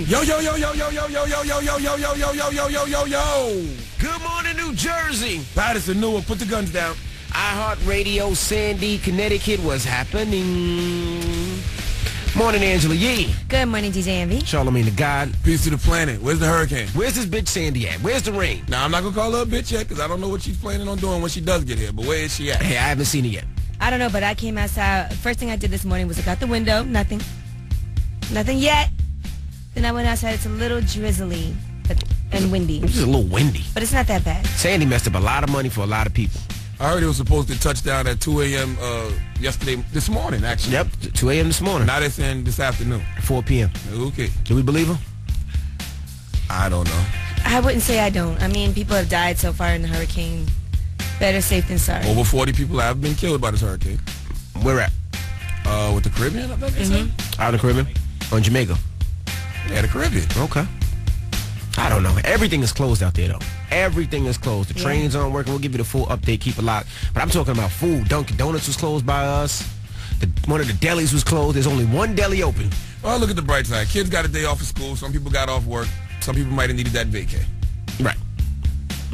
streets. Yo. Good morning, New Jersey. Patterson, Newark, put the guns down. iHeartRadio, Sandy, Connecticut, what's happening? Morning, Angela Yee. Good morning, DJ Envy. Charlamagne the God. Peace to the planet. Where's the hurricane? Where's this bitch Sandy at? Where's the rain? Now, I'm not going to call her a bitch yet because I don't know what she's planning on doing when she does get here. But where is she at? Hey, I haven't seen it yet. I don't know, but I came outside. First thing I did this morning was look out the window. Nothing yet. Then I went outside. It's a little drizzly and windy. It's just a little windy. But it's not that bad. Sandy messed up a lot of money for a lot of people. I heard it was supposed to touch down at 2 a.m. This morning, actually. Yep, 2 a.m. this morning. Now they're saying this afternoon. 4 p.m. Okay. Do we believe her? I don't know. I wouldn't say I don't. I mean, people have died so far in the hurricane. Better safe than sorry. Over 40 people have been killed by this hurricane. Where at? With the Caribbean, I think they said. Out in the Caribbean? On Jamaica? Yeah, the Caribbean. Okay. I don't know. Everything is closed out there, though. Everything is closed. The trains aren't working. We'll give you the full update. Keep it locked. But I'm talking about food. Dunkin' Donuts was closed by us. One of the delis was closed. There's only one deli open. Well, look at the bright side. Kids got a day off of school. Some people got off work. Some people might have needed that vacay. Right.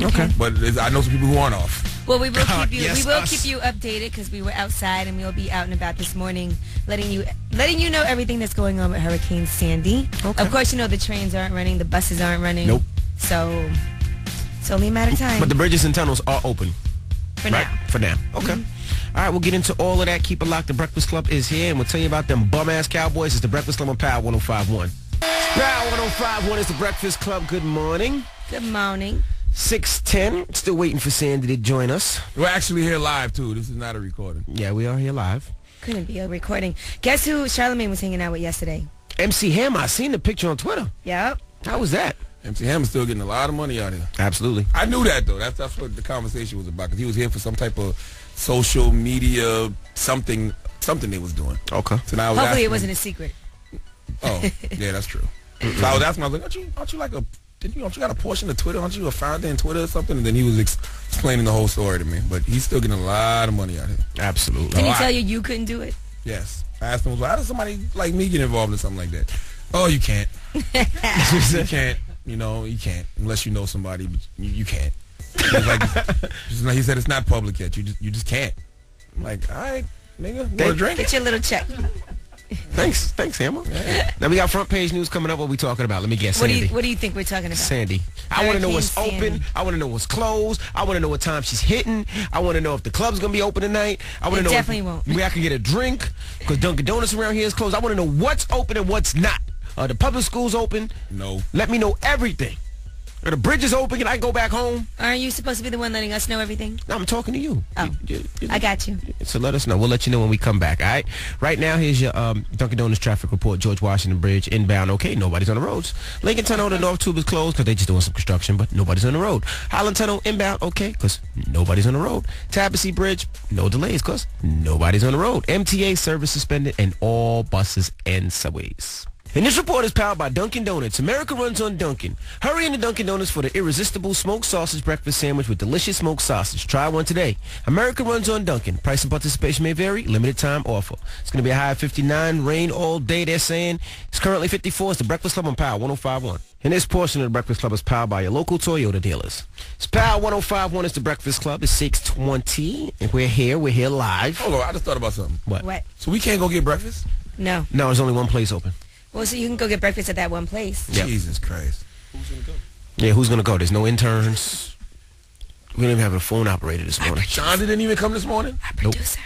Okay. But I know some people who aren't off. Well, we will keep you. Yes, we will us. keep you updated because we were outside and we'll be out and about this morning, letting you know everything that's going on with Hurricane Sandy. Okay. Of course, you know the trains aren't running, the buses aren't running. Nope. So it's only a matter of time. But the bridges and tunnels are open. For right? now. For now. Okay. All right, we'll get into all of that. Keep it locked. The Breakfast Club is here, and we'll tell you about them bum-ass Cowboys. It's the Breakfast Club on Power 105.1. Power 105.1 is the Breakfast Club. Good morning. Good morning. 6:10. Still waiting for Sandy to join us. We're actually here live, too. This is not a recording. Yeah, we are here live. Couldn't be a recording. Guess who Charlamagne was hanging out with yesterday? MC Hammer. I seen the picture on Twitter. Yep. How was that? MC Hammer's still getting a lot of money out here. Absolutely. I knew that, though. That's what the conversation was about, because he was here for some type of social media something they was doing. Okay. So now I was Hopefully asking it wasn't a secret. Oh, yeah, that's true. So I was asking, I was like, aren't you like don't you got a portion of Twitter? Aren't you a founder in Twitter or something? And then he was explaining the whole story to me. But he's still getting a lot of money out here. Absolutely. Didn't he tell you couldn't do it? Yes. I asked him, how does somebody like me get involved in something like that? Oh, you can't. You can't. You can't unless you know somebody. But you can't. He said it's not public yet. You just can't. I'm like, all right, nigga, want a drink? Get your little check. Thanks, Hammer. Yeah. Now we got front page news coming up. What are we talking about? Let me guess. Sandy. What do you think we're talking about? Sandy. I want to know what's Sandy. open. I want to know what's closed. I want to know what time she's hitting. I want to know if the club's gonna be open tonight. I want to know definitely won't. where I can get a drink because Dunkin' Donuts around here is closed. I want to know what's open and what's not. The public school's open. No. Let me know everything. Are the bridges open? Can I go back home? Aren't you supposed to be the one letting us know everything? No, I'm talking to you. Oh, I got you. So let us know. We'll let you know when we come back, all right? Right now, here's your Dunkin' Donuts traffic report. George Washington Bridge, inbound. Okay, nobody's on the roads. Lincoln Tunnel, the North Tube is closed because they're just doing some construction, but nobody's on the road. Highland Tunnel, inbound. Okay, because nobody's on the road. Tabassy Bridge, no delays because nobody's on the road. MTA service suspended and all buses and subways. And this report is powered by Dunkin' Donuts. America runs on Dunkin'. Hurry into Dunkin' Donuts for the irresistible smoked sausage breakfast sandwich with delicious smoked sausage. Try one today. America runs on Dunkin'. Price and participation may vary. Limited time offer. It's going to be a high of 59. Rain all day, they're saying. It's currently 54. It's the Breakfast Club on Power 105.1. And this portion of the Breakfast Club is powered by your local Toyota dealers. It's Power 105.1. It's the Breakfast Club. It's 6:20. And we're here live. Hold on, I just thought about something. What? So we can't go get breakfast? No. No, there's only one place open. Well, so you can go get breakfast at that one place. Yep. Jesus Christ. Who's going to go? Yeah, who's going to go? There's no interns. We don't even have a phone operator this morning. Shonda didn't even come this morning? Our producer.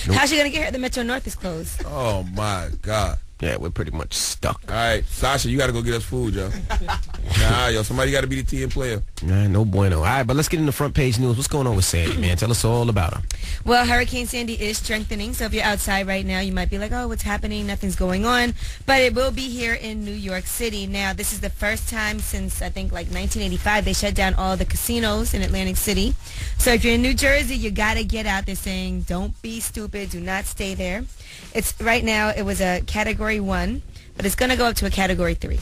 Nope. How's she going to get here? The Metro North is closed. Oh, my God. Yeah, we're pretty much stuck. All right, Sasha, you got to go get us food, yo. Somebody got to be the TN player. Nah, no bueno. All right, but let's get into front page news. What's going on with Sandy, man? Tell us all about her. Well, Hurricane Sandy is strengthening, so if you're outside right now, you might be like, oh, what's happening? Nothing's going on. But it will be here in New York City. Now, this is the first time since, I think, like 1985, they shut down all the casinos in Atlantic City. So if you're in New Jersey, you got to get out there saying, don't be stupid, do not stay there. It's right now, it was a Category 1, but it's going to go up to a Category 3.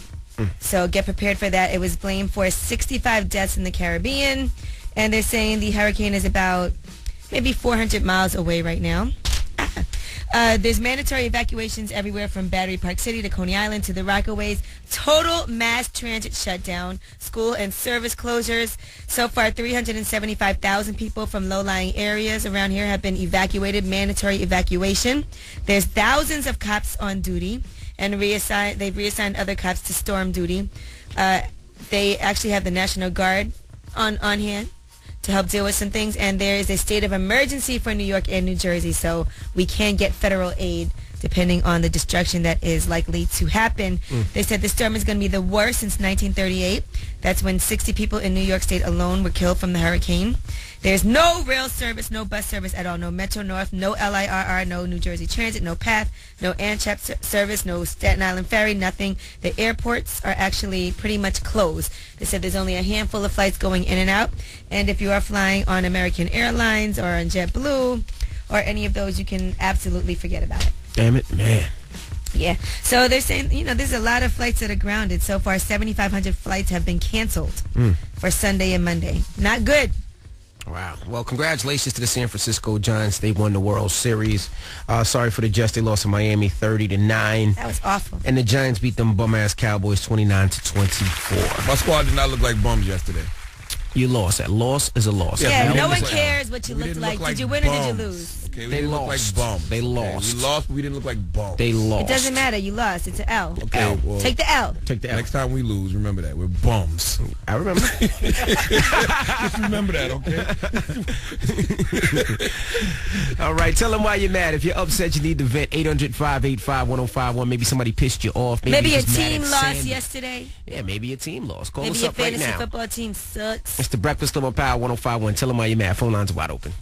So get prepared for that. It was blamed for 65 deaths in the Caribbean, and they're saying the hurricane is about maybe 400 miles away right now. There's mandatory evacuations everywhere from Battery Park City to Coney Island to the Rockaways. Total mass transit shutdown. School and service closures. So far, 375,000 people from low-lying areas around here have been evacuated. Mandatory evacuation. There's thousands of cops on duty, and they've reassigned other cops to storm duty. They actually have the National Guard on hand to help deal with some things, and there is a state of emergency for New York and New Jersey, so we can get federal aid depending on the destruction that is likely to happen. They said the storm is going to be the worst since 1938. That's when 60 people in New York State alone were killed from the hurricane. There's no rail service, no bus service at all, no Metro North, no LIRR, no New Jersey Transit, no PATH, no ANCHAP service, no Staten Island Ferry, nothing. The airports are actually pretty much closed. They said there's only a handful of flights going in and out, and if you are flying on American Airlines or on JetBlue or any of those, you can absolutely forget about it. Damn it, man. Yeah. So they're saying, there's a lot of flights that are grounded. So far, 7,500 flights have been canceled for Sunday and Monday. Not good. Wow. Well, congratulations to the San Francisco Giants. They won the World Series. Sorry for the Jets. They lost to Miami 30-9. That was awful. And the Giants beat them bum-ass Cowboys 29-24. My squad did not look like bums yesterday. You lost. That loss is a loss. Yeah, we no one didn't cares what you we looked didn't like. look Did you win or did you bums. lose? Okay, we They didn't look lost. like bums. They Okay, lost. we lost, but we didn't look like bums. They lost. It doesn't matter. You lost. It's an L. Okay, well, Take the L. Take the L. next time we lose, remember that. We're bums. I remember. Just remember that, okay? All right. Tell them why you're mad. If you're upset, you need to vent. 800-585-1051. Maybe somebody pissed you off. Maybe you're your just mad team at lost Sandy. yesterday. Yeah, maybe your team lost. Call Maybe us your up right fantasy now. football team sucks. It's the Breakfast Club on Power 105.1. Tell them why you're mad. Phone lines are wide open.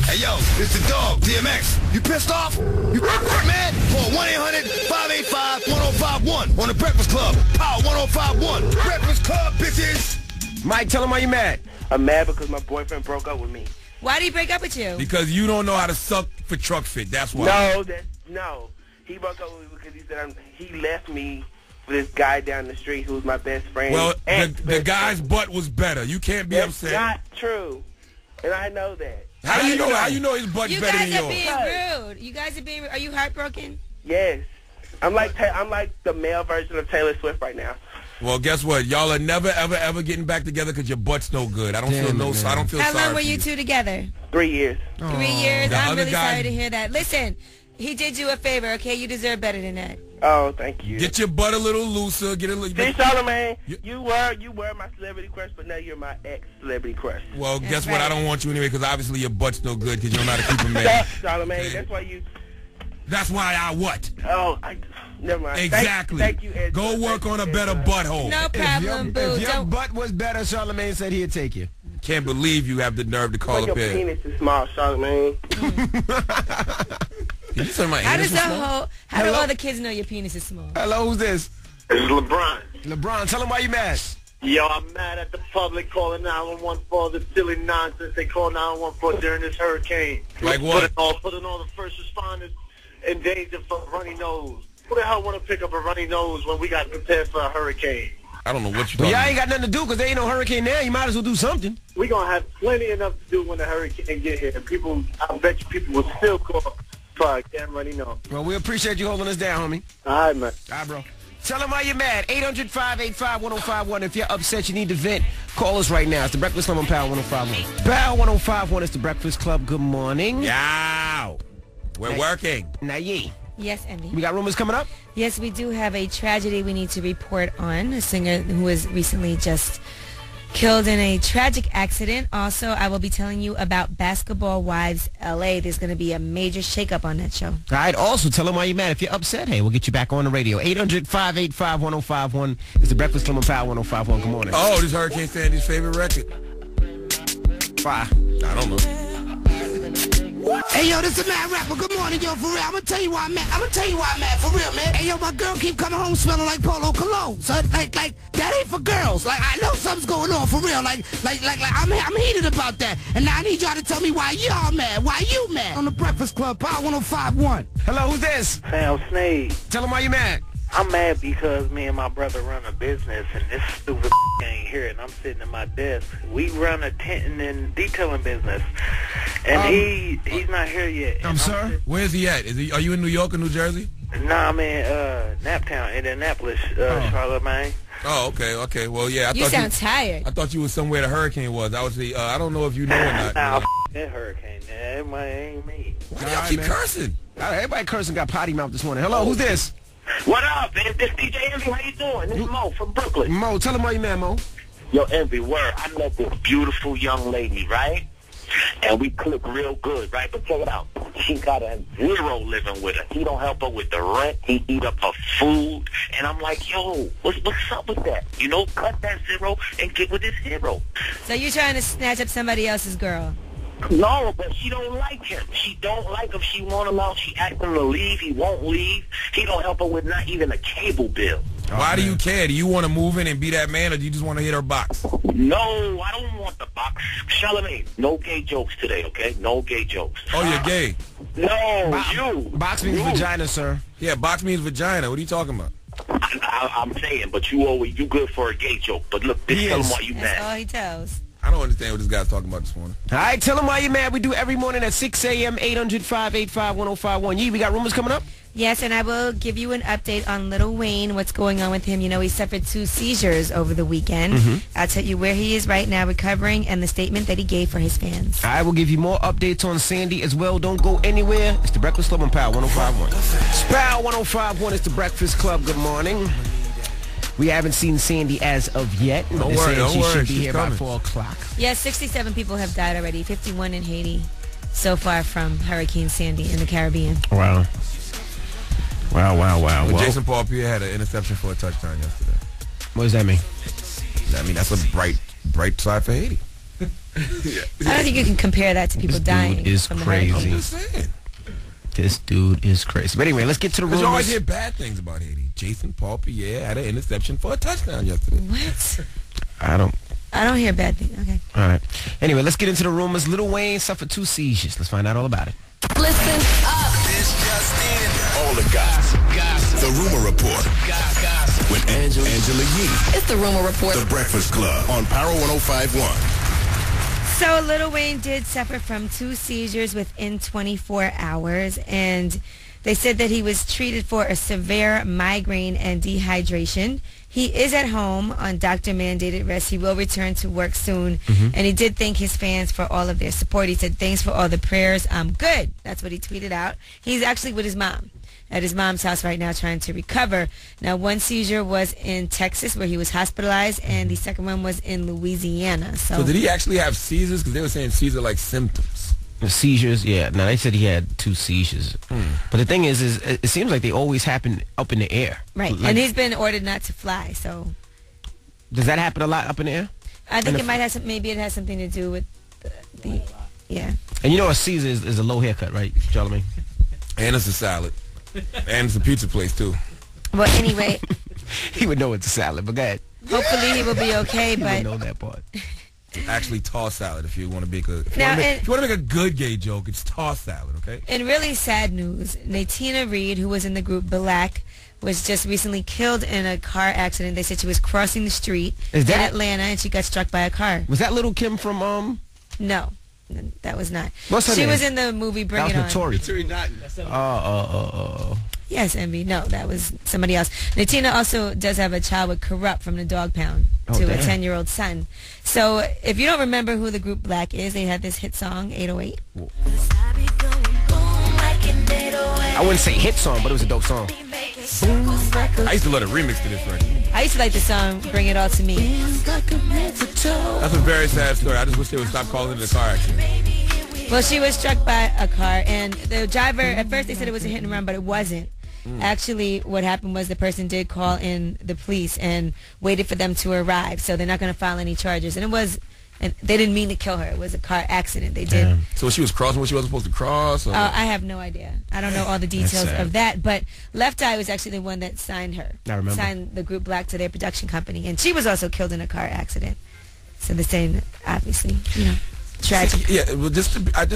Hey, yo, it's the dog, DMX. You pissed off? You mad? Call 1-800-585-1051 on the Breakfast Club. Power 105.1. Breakfast Club, bitches. Mike, tell them why you're mad. I'm mad because my boyfriend broke up with me. Why did he break up with you? Because you don't know how to suck for truck fit. That's why. No. He broke up with me because he said he left me for this guy down the street who was my best friend. Well, the guy's butt was better. You can't be That's upset. not true, and I know that. How do you know? How you know his butt's You better guys than are yours? being rude. You guys are being rude. Are you heartbroken? Yes, I'm like the male version of Taylor Swift right now. Well, guess what? Y'all are never, ever, ever getting back together because your butt's no good. I don't feel no. I don't feel How sorry long were for you two together? 3 years. 3 years? The I'm other really guy- sorry to hear that. Listen, he did you a favor, okay? You deserve better than that. Oh, thank you. Get your butt a little looser. Get a little. See, Charlamagne, you were my celebrity crush, but now you're my ex-celebrity crush. Well, That's guess what? I right. don't want you anyway because obviously your butt's no good because you don't know how to keep a man. Stop, Charlamagne. That's why you. That's why I what? Oh, never mind. Exactly. Thank you, Ed. Go work on a better butthole. No problem, boo. If your Don't. butt was better, Charlamagne said he'd take you. Can't believe you have the nerve to call Your up here. penis is small, Charlamagne. Did you say my How anus does was small? how do all the kids know your penis is small? Hello, who's this? This is LeBron. LeBron, tell him why you mad. Yo, I'm mad at the public calling 911 for all the silly nonsense they call 911 for during this hurricane. Like what? Putting all the first responders in danger for a runny nose. Who the hell want to pick up a runny nose when we got prepared for a hurricane? I don't know what you're Well, talking y'all ain't about. got nothing to do because there ain't no hurricane there. You might as well do something. We going to have plenty enough to do when the hurricane get here. People, I bet you people will still call for a damn runny nose. Well, we appreciate you holding us down, homie. All right, man. All right, bro. Tell them why you're mad. 800-585-1051. If you're upset, you need to vent. Call us right now. It's the Breakfast Club on Power 105.1. Power 105.1 is the Breakfast Club. Good morning. Yow. We're working. Naye. Yes, Envy. We got rumors coming up? Yes, we do have a tragedy we need to report on. A singer who was recently just killed in a tragic accident. Also, I will be telling you about Basketball Wives LA. There's going to be a major shakeup on that show. All right. Also, tell them why you're mad. If you're upset, hey, we'll get you back on the radio. 800-585-1051. It's the Breakfast Club on Power 105.1. Good morning. Oh, this Hurricane Sandy's favorite record. Why? I don't know. Hey, yo, this is Mad Rapper. Good morning, yo, for real. I'm gonna tell you why I'm mad. For real, man. Hey, yo, my girl keep coming home smelling like Polo Cologne. So, like, that ain't for girls. Like, I know something's going on, for real. Like, I'm heated about that. And now I need y'all to tell me why y'all mad. Why you mad? On the Breakfast Club, Power 105.1. Hello, who's this? Sam Snead. Tell them why you're mad. I'm mad because me and my brother run a business, and this stupid ain't here, and I'm sitting at my desk. We run a tenting and detailing business, and he's not here yet. I'm sorry? Where's he at? Are you in New York or New Jersey? Nah, I'm in Naptown, Indianapolis, Charlotte, Maine. Oh, okay. Well, yeah. You sound tired. I thought you was somewhere the hurricane was. I don't know if you know or not. Nah, that hurricane, man. That ain't me. Why y'all keep cursing? Everybody cursing got potty mouth this morning. Hello, who's this? What up, man? This DJ Envy. How you doing? This is Mo from Brooklyn. Mo, tell him why you mad, Mo. Yo, Envy, word. I met this beautiful young lady, right? And we click real good, right? But check it out. She got a zero living with her. He don't help her with the rent. He eat up her food. And I'm like, yo, what's up with that? You know, cut that zero and get with this hero. So you're trying to snatch up somebody else's girl? No, but she don't like him. She don't like him. She want him out. She asked him to leave. He won't leave. He don't help her with not even a cable bill. Why do you care? Do you want to move in and be that man, or do you just want to hit her box? No, I don't want the box. Charlamagne, no gay jokes today, okay? No gay jokes. Oh, you're gay? No, you. Box means vagina, sir. Yeah, box means vagina. What are you talking about? I'm saying, but you good for a gay joke. But look, tell him why you That's mad. all he tells. I don't understand what this guy's talking about this morning. All right, tell him why you're mad. We do every morning at 6 a.m., 800-585-1051. Yee, we got rumors coming up? Yes, and I will give you an update on Lil Wayne, what's going on with him. You know, he suffered 2 seizures over the weekend. I'll tell you where he is right now recovering and the statement that he gave for his fans. I will give you more updates on Sandy as well. Don't go anywhere. It's the Breakfast Club on Power 105.1. It's Power 105.1. It's the Breakfast Club. Good morning. We haven't seen Sandy as of yet. Don't worry. She should be She's here coming. by 4 o'clock. Yes, 67 people have died already, 51 in Haiti so far from Hurricane Sandy in the Caribbean. Wow. Well, Jason Paul Pierre had an interception for a touchdown yesterday. What does that mean? I mean, that's a bright side for Haiti. I don't think you can compare that to people dying. Dude is from the crazy. I'm hurricane. just saying. This dude is crazy. But anyway, let's get to the Because you always rumors. hear bad things about Haiti. Jason Paul Pierre had an interception for a touchdown yesterday. What? I don't hear bad things. Okay. All right. Anyway, let's get into the rumors. Lil Wayne suffered 2 seizures. Let's find out all about it. Listen up. This just in. All the gossip. The Rumor Report. With Angela Yee. It's the Rumor Report. The Breakfast Club on Power 105.1. So Lil Wayne did suffer from 2 seizures within 24 hours, and they said that he was treated for a severe migraine and dehydration. He is at home on doctor-mandated rest. He will return to work soon, and he did thank his fans for all of their support. He said, thanks for all the prayers. I'm good. That's what he tweeted out. He's actually with his mom at his mom's house right now trying to recover. Now, 1 seizure was in Texas where he was hospitalized, and the second one was in Louisiana. So did he actually have seizures? Because they were saying seizure like symptoms. The seizures, yeah. Now, they said he had 2 seizures. But the thing is it seems like they always happen up in the air. Right, Like, and he's been ordered not to fly, so does that happen a lot up in the air? I think it might have some, maybe it has something to do with the yeah. And you know a Caesar is a low haircut, right, Charlamagne? And it's a salad. And it's a pizza place, too. Well, anyway, He would know it's a salad, but go ahead. hopefully he will be okay, He would but know that part. Actually, tossed salad if you want to make a... If you Now, want to and- make a good gay joke, it's tossed salad, okay? in really sad news, Natina Reed, who was in the group Black, was just recently killed in a car accident. They said she was crossing the street Is that- in Atlanta and she got struck by a car. Was that little Kim from No, that was not. What's her She name? was in the movie Bring that It was On. Notorious. Oh. Yes, Envy. No, that was somebody else. Natina also does have a child with Corrupt from the Dog Pound to a damn. 10-year-old son. So if you don't remember who the group Black is, they had this hit song, 808. I wouldn't say hit song, but it was a dope song. I used to love the remix to this record. I used to like the song Bring It All to Me. That's a very sad story. I just wish they would stop calling it a car accident. Well, she was struck by a car, and the driver, at first they said it was a hit and run, but it wasn't. Actually, what happened was the person did call in the police and waited for them to arrive, so they're not going to file any charges. And they didn't mean to kill her. It was a car accident. They did. So she was crossing what she wasn't supposed to cross? Or? I have no idea. I don't know all the details sad. of that, but Left Eye was actually the one that signed her. I remember. Signed the group Black to their production company, and she was also killed in a car accident. So the same, obviously, tragic. Yeah, well, just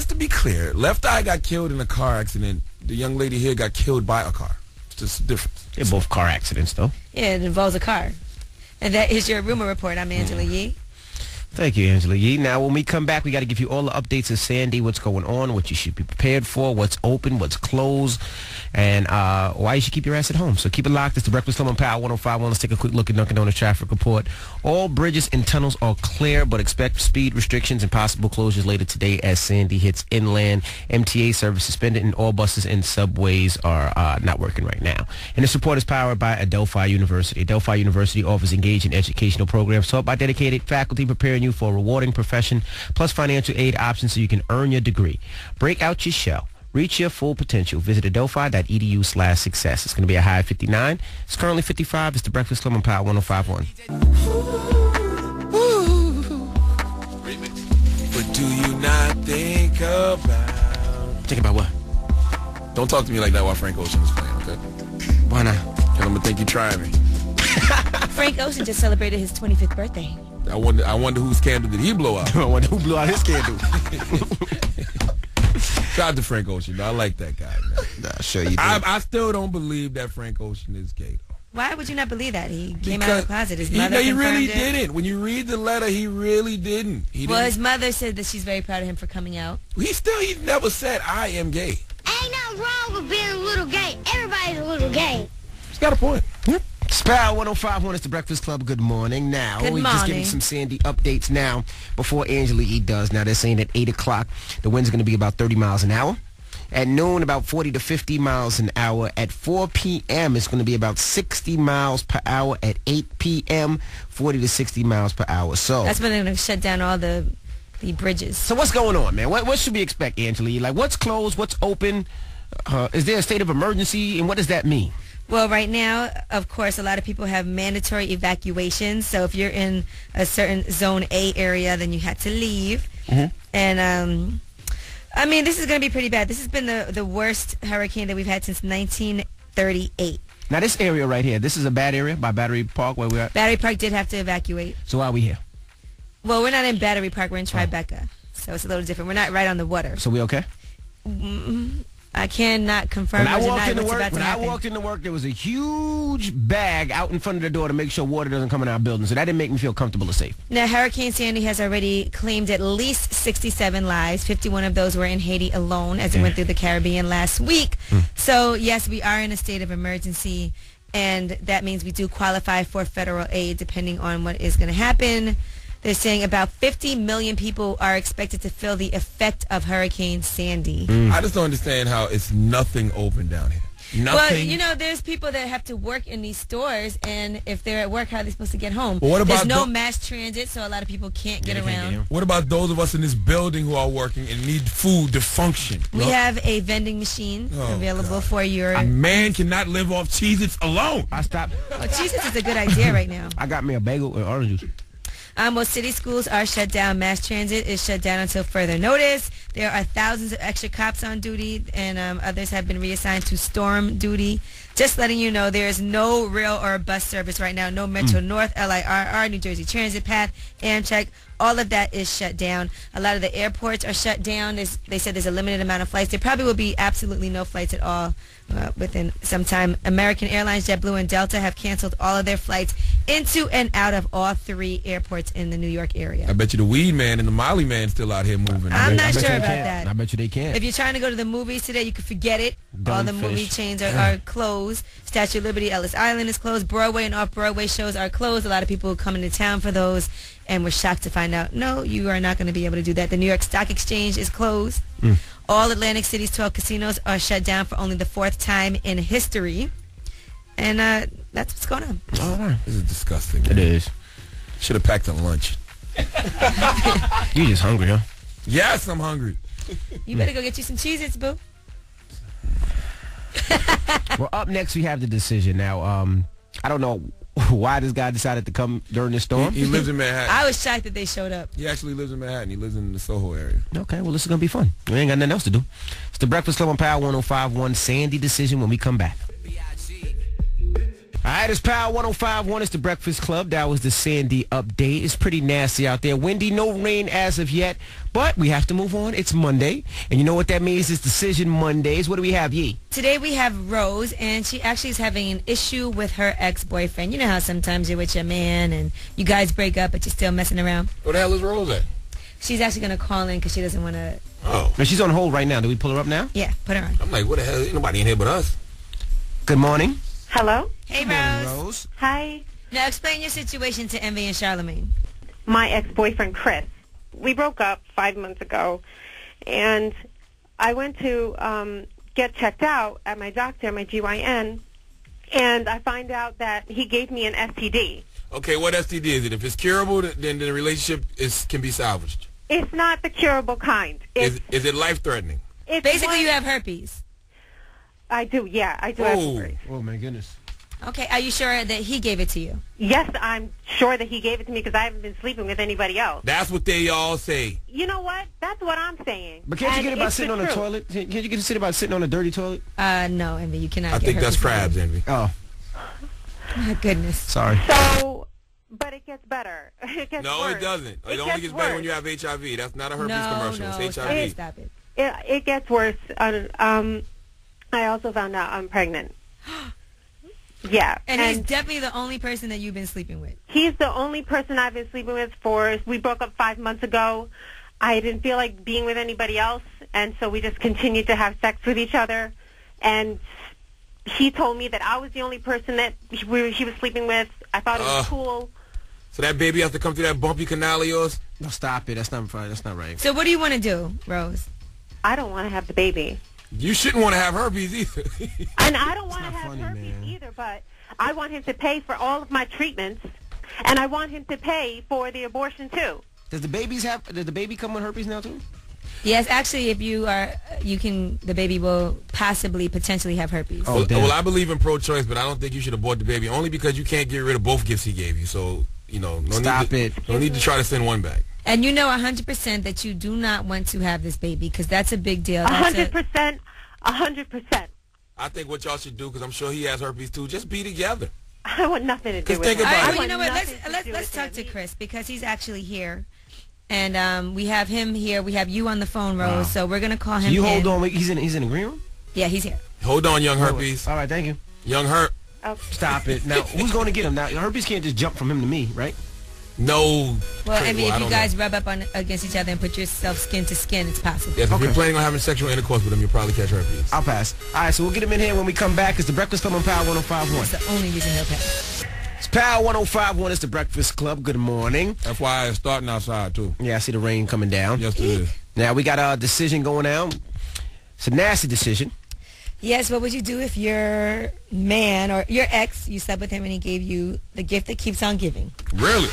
to be clear, Left Eye got killed in a car accident. The young lady here got killed by a car. just a difference. They're both car accidents, though. Yeah, it involves a car. And that is your rumor report. I'm Angela Yee. Thank you, Angela Yee. Now, when we come back, we got to give you all the updates of Sandy, what's going on, what you should be prepared for, what's open, what's closed, and why you should keep your ass at home. So keep it locked. It's the Breakfast Club on Power 105.1. Let's take a quick look at Dunkin' traffic report. All bridges and tunnels are clear, but expect speed restrictions and possible closures later today as Sandy hits inland. MTA service suspended, and all buses and subways are not working right now. And this report is powered by Adelphi University. Adelphi University offers engaging educational programs taught by dedicated faculty preparing you for a rewarding profession, plus financial aid options so you can earn your degree. Break out your shell. Reach your full potential. Visit adelphi.edu/success. It's going to be a high of 59. It's currently 55. It's the Breakfast Club on Power 105.1. But do you not think about... Think about what? Don't talk to me like that while Frank Ocean is playing, okay? Why not? And I'm going to think you're trying me. Frank Ocean just celebrated his 25th birthday. I wonder whose candle did he blow out? I wonder who blew out his candle. Shout out to Frank Ocean. I like that guy, man. Nah, sure you do. I still don't believe that Frank Ocean is gay, though. Why would you not believe that? He came out of the closet. His he mother really confirmed it. didn't. When you read the letter, he really didn't. Well, his mother said that she's very proud of him for coming out. He never said, I am gay. Ain't nothing wrong with being a little gay. Everybody's a little gay. He's got a point. Power 105.1 is the Breakfast Club. Good morning. Now, Good we just morning. giving some Sandy updates now before Angela E. does. Now, they're saying at 8 o'clock, the wind's going to be about 30 miles an hour. At noon, about 40 to 50 miles an hour. At 4 p.m., it's going to be about 60 miles per hour. At 8 p.m., 40 to 60 miles per hour. So That's when they're going to shut down all the bridges. So what's going on, man? What should we expect, Angela E? Like, what's closed? What's open? Is there a state of emergency? And what does that mean? Well, right now, of course, a lot of people have mandatory evacuations. So if you're in a certain Zone A area, then you had to leave. Mm-hmm. And, I mean, this is going to be pretty bad. This has been the worst hurricane that we've had since 1938. Now, this area right here, this is a bad area by Battery Park where we're at? Battery Park did have to evacuate. So why are we here? Well, we're not in Battery Park. We're in Tribeca. So it's a little different. We're not right on the water. So we okay? I cannot confirm or deny what's about to happen. When I walked into work, there was a huge bag out in front of the door to make sure water doesn't come in our building. So that didn't make me feel comfortable or safe. Now, Hurricane Sandy has already claimed at least 67 lives. 51 of those were in Haiti alone as it went through the Caribbean last week. So, yes, we are in a state of emergency, and that means we do qualify for federal aid depending on what is going to happen. They're saying about 50 million people are expected to feel the effect of Hurricane Sandy. I just don't understand how it's nothing open down here. Nothing. Well, you know, there's people that have to work in these stores, and if they're at work, how are they supposed to get home? Well, what about there's no mass transit, so a lot of people can't get around. What about those of us in this building who are working and need food to function? We have a vending machine available for your... A man cannot live off Cheez-Its alone. I stopped. Well, Cheez-Its is a good idea right now. I got me a bagel and orange juice. Most city schools are shut down. Mass transit is shut down until further notice. There are thousands of extra cops on duty, and others have been reassigned to storm duty. Just letting you know, there is no rail or bus service right now. No Metro North, LIRR, New Jersey Transit Path, Amtrak. All of that is shut down. A lot of the airports are shut down. They said there's a limited amount of flights. There probably will be absolutely no flights at all within some time. American Airlines, JetBlue, and Delta have canceled all of their flights into and out of all three airports in the New York area. I bet you the weed man and the Molly man still out here moving. I'm not sure about that. I bet you they can't. If you're trying to go to the movies today, you can forget it. All the movie chains are closed. Statue of Liberty, Ellis Island is closed. Broadway and off-Broadway shows are closed. A lot of people come into town for those, and we're shocked to find out, no, you are not going to be able to do that. The New York Stock Exchange is closed. All Atlantic City's 12 casinos are shut down for only the fourth time in history. And that's what's going on. All right. This is disgusting. Man. It is. Should have packed a lunch. You just hungry, huh? Yes, I'm hungry. You better go get you some Cheez-Its, boo. Well, up next we have the decision. Now, I don't know why this guy decided to come during this storm. He lives in Manhattan. I was shocked that they showed up. He actually lives in Manhattan. He lives in the Soho area. Okay, well, this is going to be fun. We ain't got nothing else to do. It's the Breakfast Club on Power 105.1 Sandy decision when we come back. All right, it's Power 105.1. It's the Breakfast Club. That was the Sandy update. It's pretty nasty out there. Windy, no rain as of yet, but we have to move on. It's Monday, and you know what that means? It's Decision Mondays. What do we have, Yee? Today we have Rose, and she actually is having an issue with her ex-boyfriend. You know how sometimes you're with your man, and you guys break up, but you're still messing around? Where the hell is Rose at? She's actually going to call in because she doesn't want to... Oh. No, she's on hold right now. Do we pull her up now? Yeah, put her on. I'm like, what the hell? Ain't nobody in here but us. Good morning. Hello? Hey, Good morning, Rose. Rose. Hi. Now explain your situation to Envy and Charlamagne. My ex-boyfriend, Chris. We broke up 5 months ago, and I went to get checked out at my doctor, my GYN, and I find out that he gave me an STD. Okay, what STD is it? If it's curable, then the relationship can be salvaged. It's not the curable kind. Is it life-threatening? Basically, you have herpes. I do, yeah. I do have herpes. Oh, my goodness. Okay, are you sure that he gave it to you? Yes, I'm sure that he gave it to me because I haven't been sleeping with anybody else. That's what they all say. You know what? That's what I'm saying. But can't you get it by it's sitting on the toilet? Can't you get it by sitting on a dirty toilet? No, Envy, you cannot I get think that's herpes. crabs, Envy. Oh. My goodness. Sorry. So, but it gets better. It gets No, worse. it doesn't. It only gets better when you have HIV. That's not a herpes commercial. It's stop HIV. it, stop it. It gets worse. I also found out I'm pregnant. Yeah. And he's definitely the only person that you've been sleeping with. He's the only person I've been sleeping with we broke up 5 months ago. I didn't feel like being with anybody else, and so we just continued to have sex with each other. And he told me that I was the only person that he was sleeping with. I thought it was cool. So that baby has to come through that bumpy canal of yours? No, stop it. That's not right. That's not right. So what do you want to do, Rose? I don't want to have the baby. You shouldn't want to have herpes either. And I don't want to have herpes either, but I want him to pay for all of my treatments, and I want him to pay for the abortion too. Does the baby come with herpes now too? Yes, actually, if the baby will potentially have herpes. Oh, damn. Well, I believe in pro-choice, but I don't think you should abort the baby, only because you can't get rid of both gifts he gave you. So, no need to try to send one back. And you know 100% that you do not want to have this baby because that's a big deal. 100%. 100%. I think what y'all should do, because I'm sure he has herpes too, just be together. I want nothing to do with think it. about All right, it. well, you know what? Let's talk to Chris because he's actually here. And we have him here. We have you on the phone, Rose. Wow. So we're going to call him. You hold on. He's in the green room? Yeah, he's here. Hold on, young herpes. All right, thank you. Young herp. Okay. Stop it. Now, who's going to get him? Now, herpes can't just jump from him to me, right? No. Well, I mean, if you guys rub up against each other and put yourself skin to skin, it's possible. Yes, if you're planning on having sexual intercourse with him, you'll probably catch herpes. I'll pass. All right, so we'll get him in here when we come back. It's the Breakfast Club on Power 105.1. That's the only reason he'll pass. It's Power 105.1. It's the Breakfast Club. Good morning. That's why it's starting outside, too. Yeah, I see the rain coming down. Yes, it is. Now, we got a decision going down. It's a nasty decision. Yes, what would you do if your man or your ex, you slept with him and he gave you the gift that keeps on giving? Really?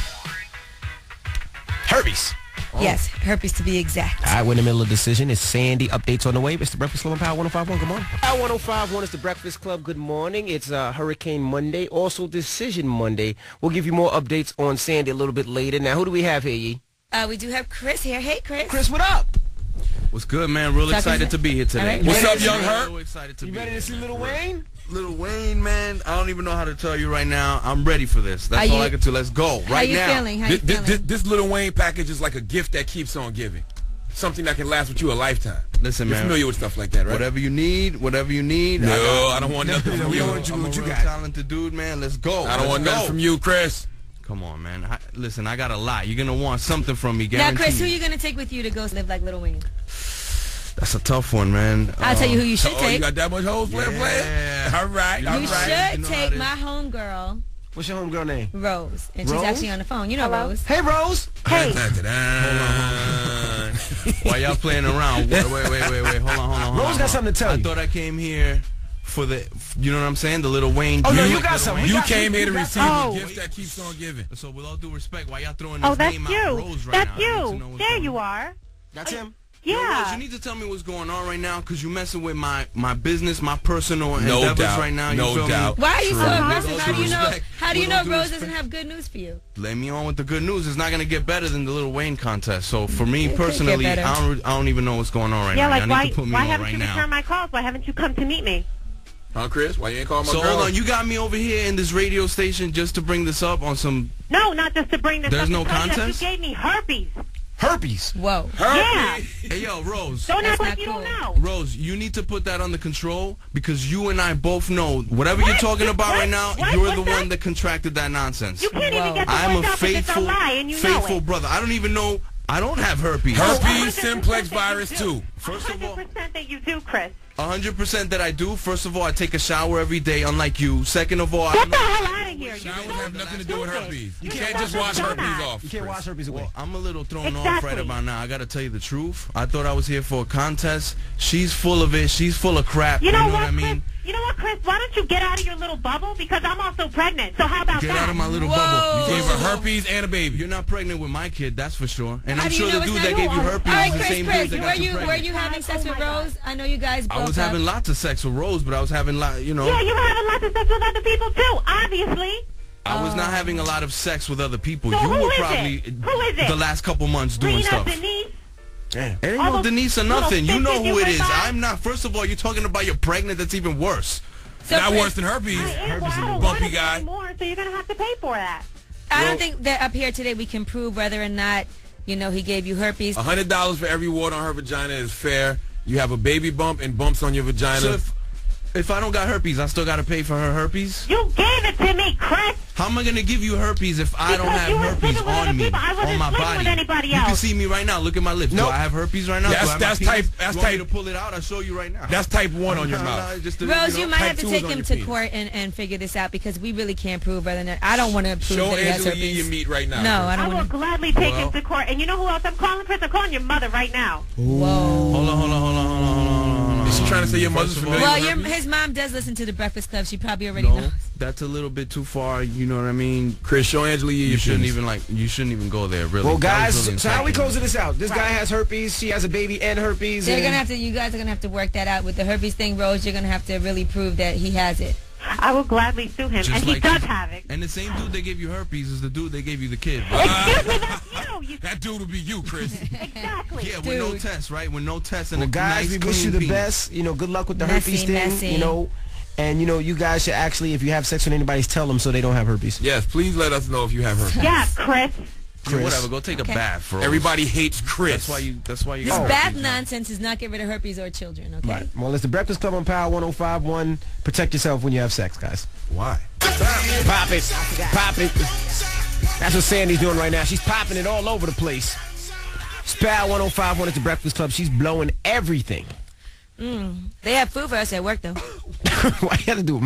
Herpes. Oh. Yes, herpes to be exact. All right, we're in the middle of the decision. It's Sandy. Updates on the way. It's the Breakfast Club on Power 105.1. Good morning. Power 105.1 is the Breakfast Club. Good morning. It's Hurricane Monday, also Decision Monday. We'll give you more updates on Sandy a little bit later. Now, who do we have here, Yee? We do have Chris here. Hey, Chris. Chris, what up? What's good, man? Real excited to be here today. Right. What's up, young Herb? Real excited to You be ready here, to see man. Lil Wayne? Lil Wayne, man, I don't even know how to tell you right now. I'm ready for this. That's all I can do. Let's go right now. How you feeling? How you feeling? This Lil Wayne package is like a gift that keeps on giving. Something that can last with you a lifetime. Listen, You're man. familiar with stuff like that, right? Whatever you need. No, I don't want nothing from you. I'm a real talented dude, man. Let's go. I don't want nothing from you, Chris. Come on, man. Listen, I got a lot. You're going to want something from me, Now, guaranteed. Chris, who are you going to take with you to go live like Lil Wayne? That's a tough one, man. I'll tell you who you should You take. got that much hoes playing? All right, all You right. should take my homegirl, What's your homegirl name? Rose. And Rose? she's actually on the phone. You know Rose. Hey, Rose. Hey. While y'all playing around, wait. Hold on. Rose got something to tell you. I thought I came here for you know what I'm saying? The Lil Wayne. Oh, no, you got something. You came here to receive Oh. a gift that keeps on giving. So with all due respect, why y'all throwing Oh, this that's name out you. Rose right That's now? I need to know you. what's There going you on. are. That's him. Yo, Rose, Yeah. you need to tell me what's going on right now because you're messing with my business, my personal No endeavors doubt. right now. You No feel doubt. Me? Why are you so True. aggressive? With How all do you due know? respect- How do you with know all due Rose respect- doesn't have good news for you? Let me on with the good news. It's not gonna get better than the Lil Wayne contest. So for me It could personally, get better. I don't even know what's going on right Yeah, now. like Y'all why need to put me why on haven't right you now. returned my calls? Why haven't you come to meet me? Huh, Chris? Why you ain't calling my So girl? hold on, you got me over here in this radio station just to bring this up on some... No, not just to bring this up. There's no to tell you that contest? You gave me herpes. Herpes. Whoa. Yeah. Hey, yo, Rose. Don't act That's like not you cool. don't know. Rose, you need to put that under control because you and I both know whatever you're What? talking about What? right now, What? you're What's the that? one that contracted that nonsense. You can't even get the I'm a words out because it's a faithful, lie, and you know faithful it. brother. I don't even know. I don't have herpes. Herpes 100% simplex virus that you do. 2. First of all, 100% that you do, Chris. 100% that I do. First of all, I take a shower every day, unlike you. Second of all, Get the hell out of here. Showers have nothing to do with herpes. You You're can't just supposed wash to know herpes that. off. You can't wash herpes away. Well, I'm a little thrown off Exactly. right about now. I got to tell you the truth. I thought I was here for a contest. She's full of it. She's full of crap. You know what what, I mean? Chris? You know what, Chris? Why don't you get out of your little bubble? Because I'm also pregnant. So how about Get that? out of my little Whoa. bubble. You gave her herpes and a baby. You're not pregnant with my kid, that's for sure. And How I'm do you sure know the it's dude not that gave you yours? herpes All right, is the Chris, same Chris, dude that were got you you pregnant. having sex Oh with my God. Rose? I know you guys broke I was up. having lots of sex with Rose, but I was having you know. Yeah, you were having lots of sex with other people too, obviously. I was not having a lot of sex with other people. So you who were is probably it? Who is it? the last couple months doing Rena, stuff. Denise. It ain't All no those Denise or little nothing. You know bitches who you it went is. by? I'm not. First of all, you're talking about you're pregnant. That's even worse. So Not Chris, worse than herpes. I am, well, Herpes I is a don't bumpy want it guy. anymore, so you're going to have to pay for that. I don't think that up here today we can prove whether or not, you know, he gave you herpes. $100 for every wart on her vagina is fair. You have a baby bump and bumps on your vagina. So if I don't got herpes, I still got to pay for her herpes? You gave it to me, Chris. How am I going to give you herpes if I don't Because have you were herpes sleeping with other on me, people. I wasn't on my sleeping body? with anybody You can else. see me right now. Look at my lips. Nope. Do I have herpes right now? That's- Do I have my that's penis? type- that's You want me type- to pull it out? I'll show you right now. That's type 1 on your mouth. Just to, Rose, you might type have to 2 is take on him your to penis. court and figure this out because we really can't prove whether or not. I don't want to prove Show that he has Angela Yee herpes. your meat right now. No, I I don't will want to. gladly take Well. him to court. And you know who else I'm calling, Chris? I'm calling your mother right now. Whoa. Hold on. Is she trying to say your mother's First of all- familiar Well, with your, herpes? his mom does listen to the Breakfast Club. She probably already No, knows. that's a little bit too far. You know what I mean? Chris, show Angela Yee You your shouldn't penis. even go there. Really. Well, That was guys, really so how we insulting. closing this out? This guy has herpes. She has a baby and herpes. They're and gonna have to. You guys are gonna have to work that out with the herpes thing, Rose. You're gonna have to really prove that he has it. I will gladly sue him. Just And he like does you. have it. And the same dude that gave you herpes is the dude that gave you the kid. Excuse me, that's you. That dude will be you, Chris. Exactly. Yeah, with no Dude. tests, right? With no tests and Well, a guys, nice, we wish you clean the penis. best. You know, good luck with the Messy, herpes thing. messy. You know, and you know, you guys should actually, if you have sex with anybody, tell them so they don't have herpes. Yes, please let us know if you have herpes. Yeah, Chris. Yeah, whatever. Go take a bath, bro. Everybody hates Chris. That's why you. This got bath herpes now. nonsense does not get rid of herpes or children. Okay. Right. Well, it's the Breakfast Club on Power 105.1. Protect yourself when you have sex, guys. Why? Pop it. Pop it. That's what Sandy's doing right now. She's popping it all over the place. It's Power 105.1 at the Breakfast Club. She's blowing everything. They have food for us at work though. Why you have to do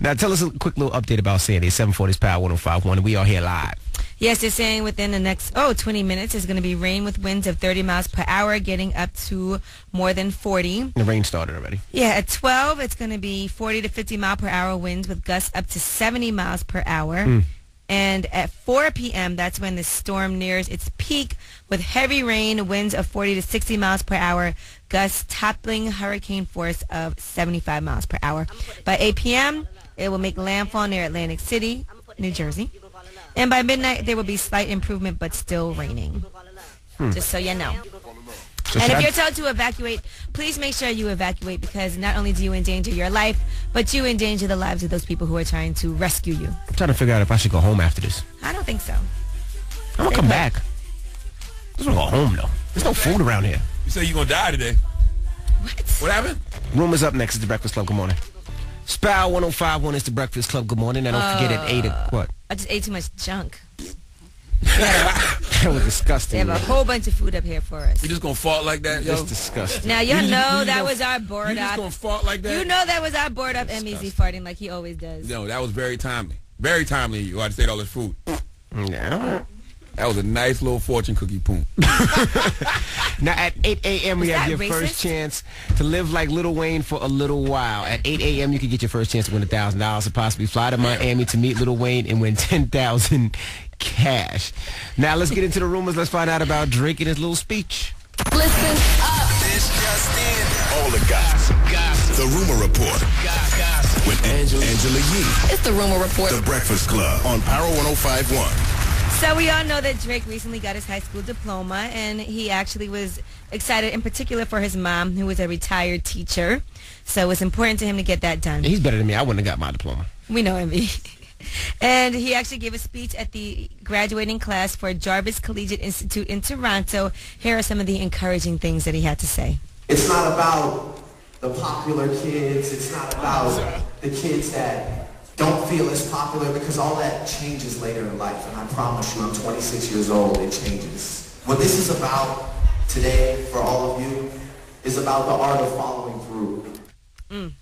Now tell us a quick little update about Sandy. 740's Power 105.1. We are here live. Yes, they're saying within the next 20 minutes it's going to be rain with winds of 30 miles per hour, getting up to more than 40. The rain started already. Yeah, at 12 it's going to be 40 to 50 mile per hour winds with gusts up to 70 miles per hour. And at 4 p.m., that's when the storm nears its peak with heavy rain, winds of 40 to 60 miles per hour, gusts toppling hurricane force of 75 miles per hour. By 8 p.m., it will make landfall near Atlantic City, New Jersey. And by midnight, there will be slight improvement, but still raining. Just so you know. And if you're told to evacuate, please make sure you evacuate because not only do you endanger your life, but you endanger the lives of those people who are trying to rescue you. I'm trying to figure out if I should go home after this. I don't think so. I'm going to come back. I just want to go home, though. There's no food around here. You say you're going to die today. What happened? Rumors up next is the Breakfast Club. Good morning. Spow 105.1 is the Breakfast Club. Good morning. And don't forget at 8 what? I just ate too much junk. That was disgusting. They have a man. whole bunch of food up here for us. You just going to fart like that, yo? That's disgusting. Now, y'all know you that gonna- was our board You just up. going to fart like that? You know that was our board up MEZ farting like he always does. No, that was very timely. Very timely. You had to say all this food. Yeah. That was a nice little fortune cookie poom. Now at 8 a.m. we Was have that your racist? first chance to live like Lil Wayne for a little while. At 8 a.m. you can get your first chance to win $1,000 to possibly fly to Miami to meet Lil Wayne and win $10,000 cash. Now let's get into the rumors. Let's find out about Drake and his little speech. Listen up. This just in. All the gossip. The Rumor Report. With Angela Yee. It's the Rumor Report. The Breakfast Club on Power 105.1. So we all know that Drake recently got his high school diploma, and he actually was excited in particular for his mom, who was a retired teacher. So it was important to him to get that done. He's better than me. I wouldn't have got my diploma. We know him. And he actually gave a speech at the graduating class for Jarvis Collegiate Institute in Toronto. Here are some of the encouraging things that he had to say. It's not about the popular kids. It's not about the kids that don't feel as popular, because all that changes later in life. And I promise you, I'm 26 years old, it changes. What this is about today for all of you is about the art of following through.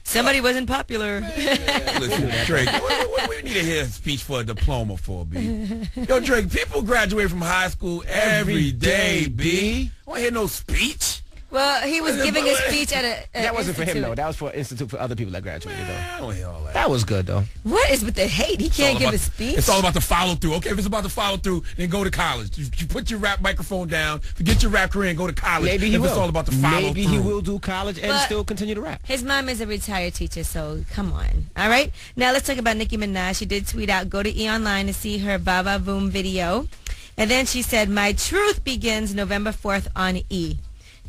Somebody wasn't popular. Listen, Drake, what we need to hear a speech for a diploma for, B? Yo, Drake, people graduate from high school every day, B. I don't hear no speech. Well, he was giving a speech at a That wasn't for him, institute. though. That was for an institute for other people that graduated, though. I don't hear all that. That was good, though. What is with the hate? He can't give a speech. It's all about the follow through. Okay, if it's about the follow through, then go to college. You put your rap microphone down, forget your rap career, and go to college. Maybe he will. It's all about the follow Maybe through. he will do college and But still continue to rap. His mom is a retired teacher, so come on. All right? Now let's talk about Nicki Minaj. She did tweet out, go to E! Online to see her Baba Boom video. And then she said, my truth begins November 4th on E!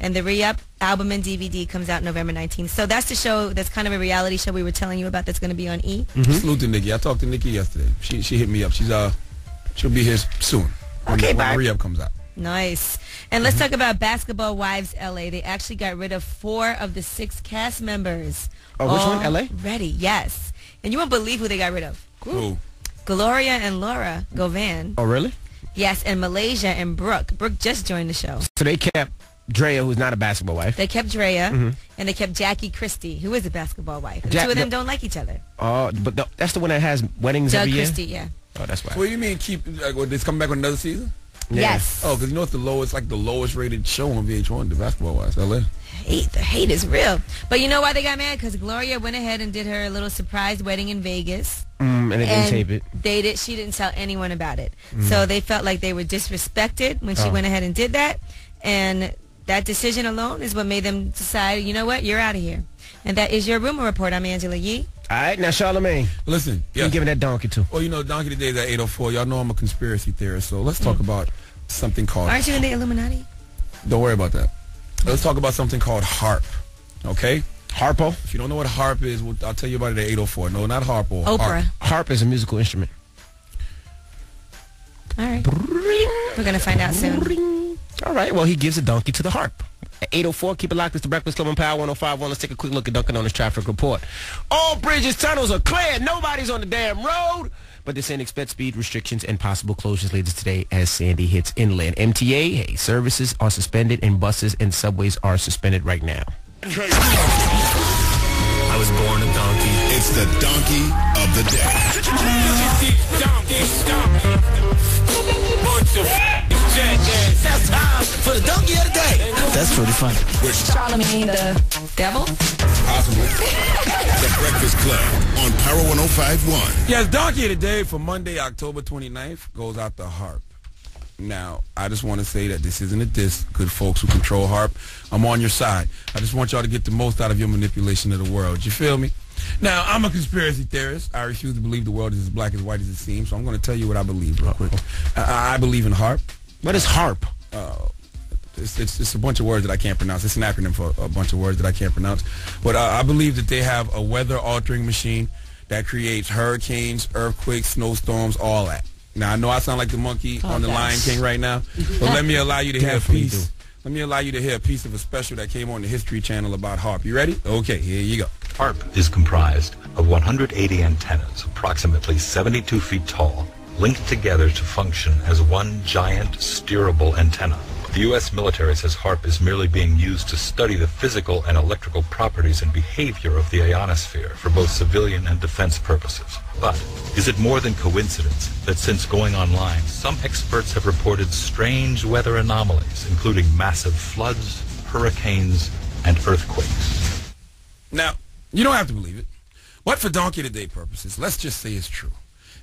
And the Re-Up album and DVD comes out November 19th. So that's the show, that's kind of a reality show we were telling you about that's going to be on E! Salute to Nicki. I talked to Nicki yesterday. She hit me up. She'll be here soon. Okay, when bye. Re-Up comes out. Nice. And let's talk about Basketball Wives LA. They actually got rid of 4 of the 6 cast members. Oh, which one? LA? Ready, yes. And you won't believe who they got rid of. Who? Gloria and Laura Govan. Oh, really? Yes, and Malaysia and Brooke. Brooke just joined the show. So they kept Drea, who's not a basketball wife. They kept Drea, and they kept Jackie Christie, who is a basketball wife. The two of them don't like each other. Oh, but that's the one that has weddings Doug every year? Christie, yeah. Oh, that's why. What do you mean keep, it's coming back on another season? Yeah. Yes. Oh, because you know it's the lowest rated show on VH1, the Basketball Wives, LA. The hate is real. But you know why they got mad? Because Gloria went ahead and did her little surprise wedding in Vegas. And they didn't tape it. She didn't tell anyone about it. So they felt like they were disrespected when she went ahead and did that. And that decision alone is what made them decide, you know what, you're out of here. And that is your rumor report. I'm Angela Yee. All right, now Charlamagne. Listen, you giving that donkey to? Well, you know, Donkey today is at 8:04. Y'all know I'm a conspiracy theorist, so let's talk about something called... Aren't you in the Illuminati? Don't worry about that. Let's talk about something called HARP, okay? Harpo? If you don't know what HARP is, I'll tell you about it at 8:04. No, not Harpo. Oprah. Harp is a musical instrument. All right. We're going to find out soon. All right, well, he gives a donkey to the harp. At 8:04, keep it locked. It's the Breakfast Club on Power 105.1. Let's take a quick look at Dunkin' on his traffic report. All bridges, tunnels are clear. Nobody's on the damn road. But they're saying expect speed restrictions and possible closures later today as Sandy hits inland. MTA, hey, services are suspended and buses and subways are suspended right now. I was born a donkey. It's the donkey of the day. That's time for the donkey of the day. That's pretty funny. Charlamagne the devil? Possible. The Breakfast Club on Power 105.1. Yes, donkey of the day for Monday, October 29th goes out to HARP. Now, I just want to say that this isn't a diss. Good folks who control HARP, I'm on your side. I just want y'all to get the most out of your manipulation of the world. You feel me? Now, I'm a conspiracy theorist. I refuse to believe the world is as black as white as it seems, so I'm going to tell you what I believe real quick. I believe in HARP. What is HARP? It's a bunch of words that I can't pronounce. It's an acronym for a bunch of words that I can't pronounce. But I believe that they have a weather-altering machine that creates hurricanes, earthquakes, snowstorms, all that. Now, I know I sound like the monkey on the Lion King right now, but let me allow you to hear a piece. Let me allow you to hear a piece of a special that came on the History Channel about HARP. You ready? Okay, here you go. HARP is comprised of 180 antennas, approximately 72 feet tall, linked together to function as one giant steerable antenna. The U.S. military says HARP is merely being used to study the physical and electrical properties and behavior of the ionosphere for both civilian and defense purposes. But is it more than coincidence that since going online, some experts have reported strange weather anomalies, including massive floods, hurricanes, and earthquakes? Now, you don't have to believe it, but for Donkey Today purposes, let's just say it's true.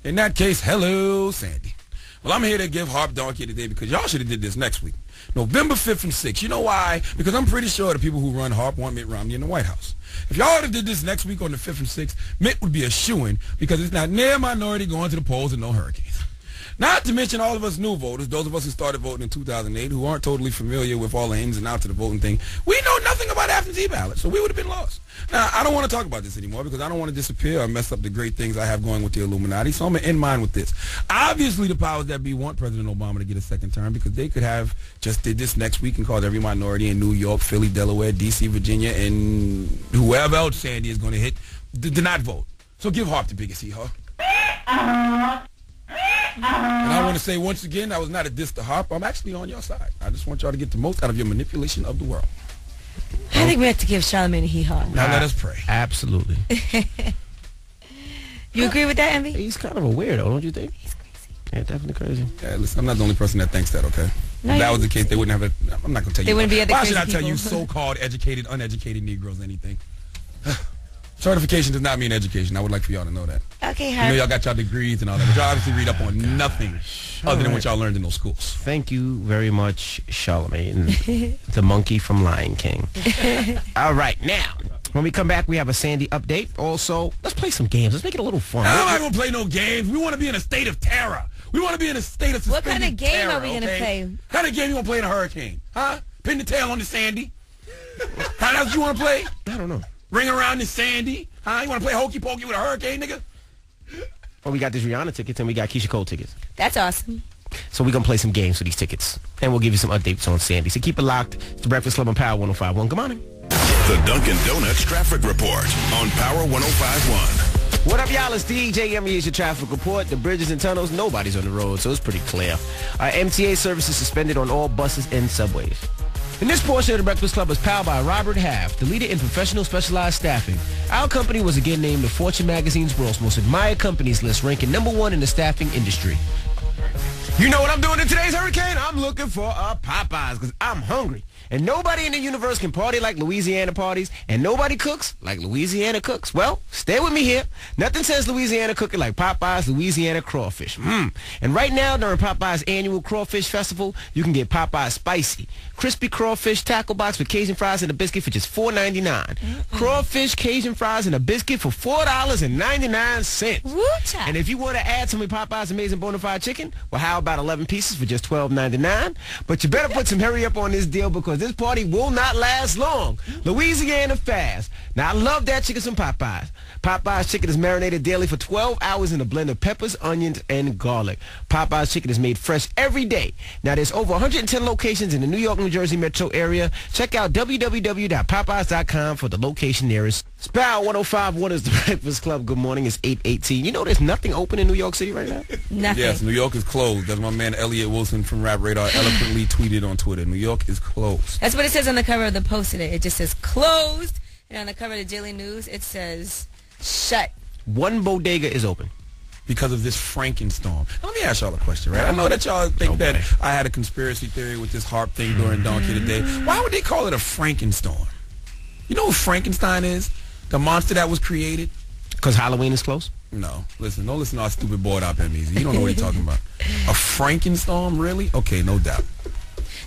In that case, hello, Sandy. Well, I'm here to give HARP Donkey Today because y'all should have did this next week. November 5th and 6th. You know why? Because I'm pretty sure the people who run HARP want Mitt Romney in the White House. If y'all would have did this next week on the 5th and 6th, Mitt would be a shoo-in because it's not near minority going to the polls and no hurricanes. Not to mention all of us new voters, those of us who started voting in 2008, who aren't totally familiar with all the ins and outs of the voting thing. We know nothing about absentee ballots, so we would have been lost. Now, I don't want to talk about this anymore because I don't want to disappear or mess up the great things I have going with the Illuminati, so I'm going to end mine with this. Obviously, the powers that be want President Obama to get a second term because they could have just did this next week and called every minority in New York, Philly, Delaware, D.C., Virginia, and whoever else Sandy is going to hit to not vote. So give Harp the biggest hee-haw. And I want to say once again, that was not a diss to Harp. I'm actually on your side. I just want y'all to get the most out of your manipulation of the world. I think we have to give Charlamagne a hee-haw. Now let us pray. Absolutely. You agree with that, Envy? He's kind of a weirdo, don't you think? He's crazy. Yeah, definitely crazy. Yeah, listen, I'm not the only person that thinks that, okay? No, if that was the case, they wouldn't have I'm not going to tell you. They wouldn't be other Why should crazy I tell you people? so-called educated, uneducated Negroes anything? Certification does not mean education. I would like for y'all to know that. Okay, I know y'all got y'all degrees and all that, but y'all obviously read up on nothing other than what y'all learned in those schools. Thank you very much, Charlamagne, the monkey from Lion King. All right, now, when we come back, we have a Sandy update. Also, let's play some games. Let's make it a little fun. I'm not going to play no games. We want to be in a state of terror. We want to be in a state of suspended What kind of game terror, are we going to play? What kind of game you want to play in a hurricane? Huh? Pin the tail on the Sandy? How else you want to play? I don't know. Ring around the Sandy? Huh? You want to play hokey pokey with a hurricane, nigga? Well, we got these Rihanna tickets and we got Keisha Cole tickets. That's awesome. So we're going to play some games with these tickets. And we'll give you some updates on Sandy. So keep it locked. It's the Breakfast Club on Power 105.1. Good morning. The Dunkin' Donuts Traffic Report on Power 105.1. What up, y'all? It's DJ Emmy. Here's your traffic report. The bridges and tunnels, nobody's on the road, so it's pretty clear. MTA services suspended on all buses and subways. And this portion of the Breakfast Club is powered by Robert Half, the leader in professional specialized staffing. Our company was again named the Fortune magazine's World's Most Admired Companies list, ranking #1 in the staffing industry. You know what I'm doing in today's hurricane? I'm looking for a Popeyes because I'm hungry. And nobody in the universe can party like Louisiana parties, and nobody cooks like Louisiana cooks. Well, stay with me here. Nothing says Louisiana cooking like Popeyes Louisiana crawfish. And right now, during Popeyes annual crawfish festival, you can get Popeyes spicy, crispy crawfish tackle box with Cajun fries and a biscuit for just $4.99. Crawfish, Cajun fries, and a biscuit for $4.99. And if you want to add some of Popeyes amazing bona fide chicken, well, how about 11 pieces for just $12.99? But you better put some hurry up on this deal because this party will not last long. Louisiana fast. Now, I love that chicken from Popeyes. Popeyes chicken is marinated daily for 12 hours in a blend of peppers, onions, and garlic. Popeyes chicken is made fresh every day. Now, there's over 110 locations in the New York, New Jersey metro area. Check out www.popeyes.com for the location nearest. Spow 105.1 is the Breakfast Club. Good morning. It's 8:18. You know there's nothing open in New York City right now? Nothing. Yes, New York is closed. That's my man Elliot Wilson from Rap Radar eloquently tweeted on Twitter. New York is closed. That's what it says on the cover of the Post today. It just says closed. And on the cover of the Daily News, it says shut. One bodega is open. Because of this Frankenstorm. Let me ask y'all a question, right? I know that y'all think that I had a conspiracy theory with this harp thing during Donkey today. Why would they call it a Frankenstorm? You know what Frankenstein is? The monster that was created? Because Halloween is close? No. Listen, don't listen to our stupid bored op easy. You don't know what you're talking about. A Frankenstorm, really? Okay, no doubt.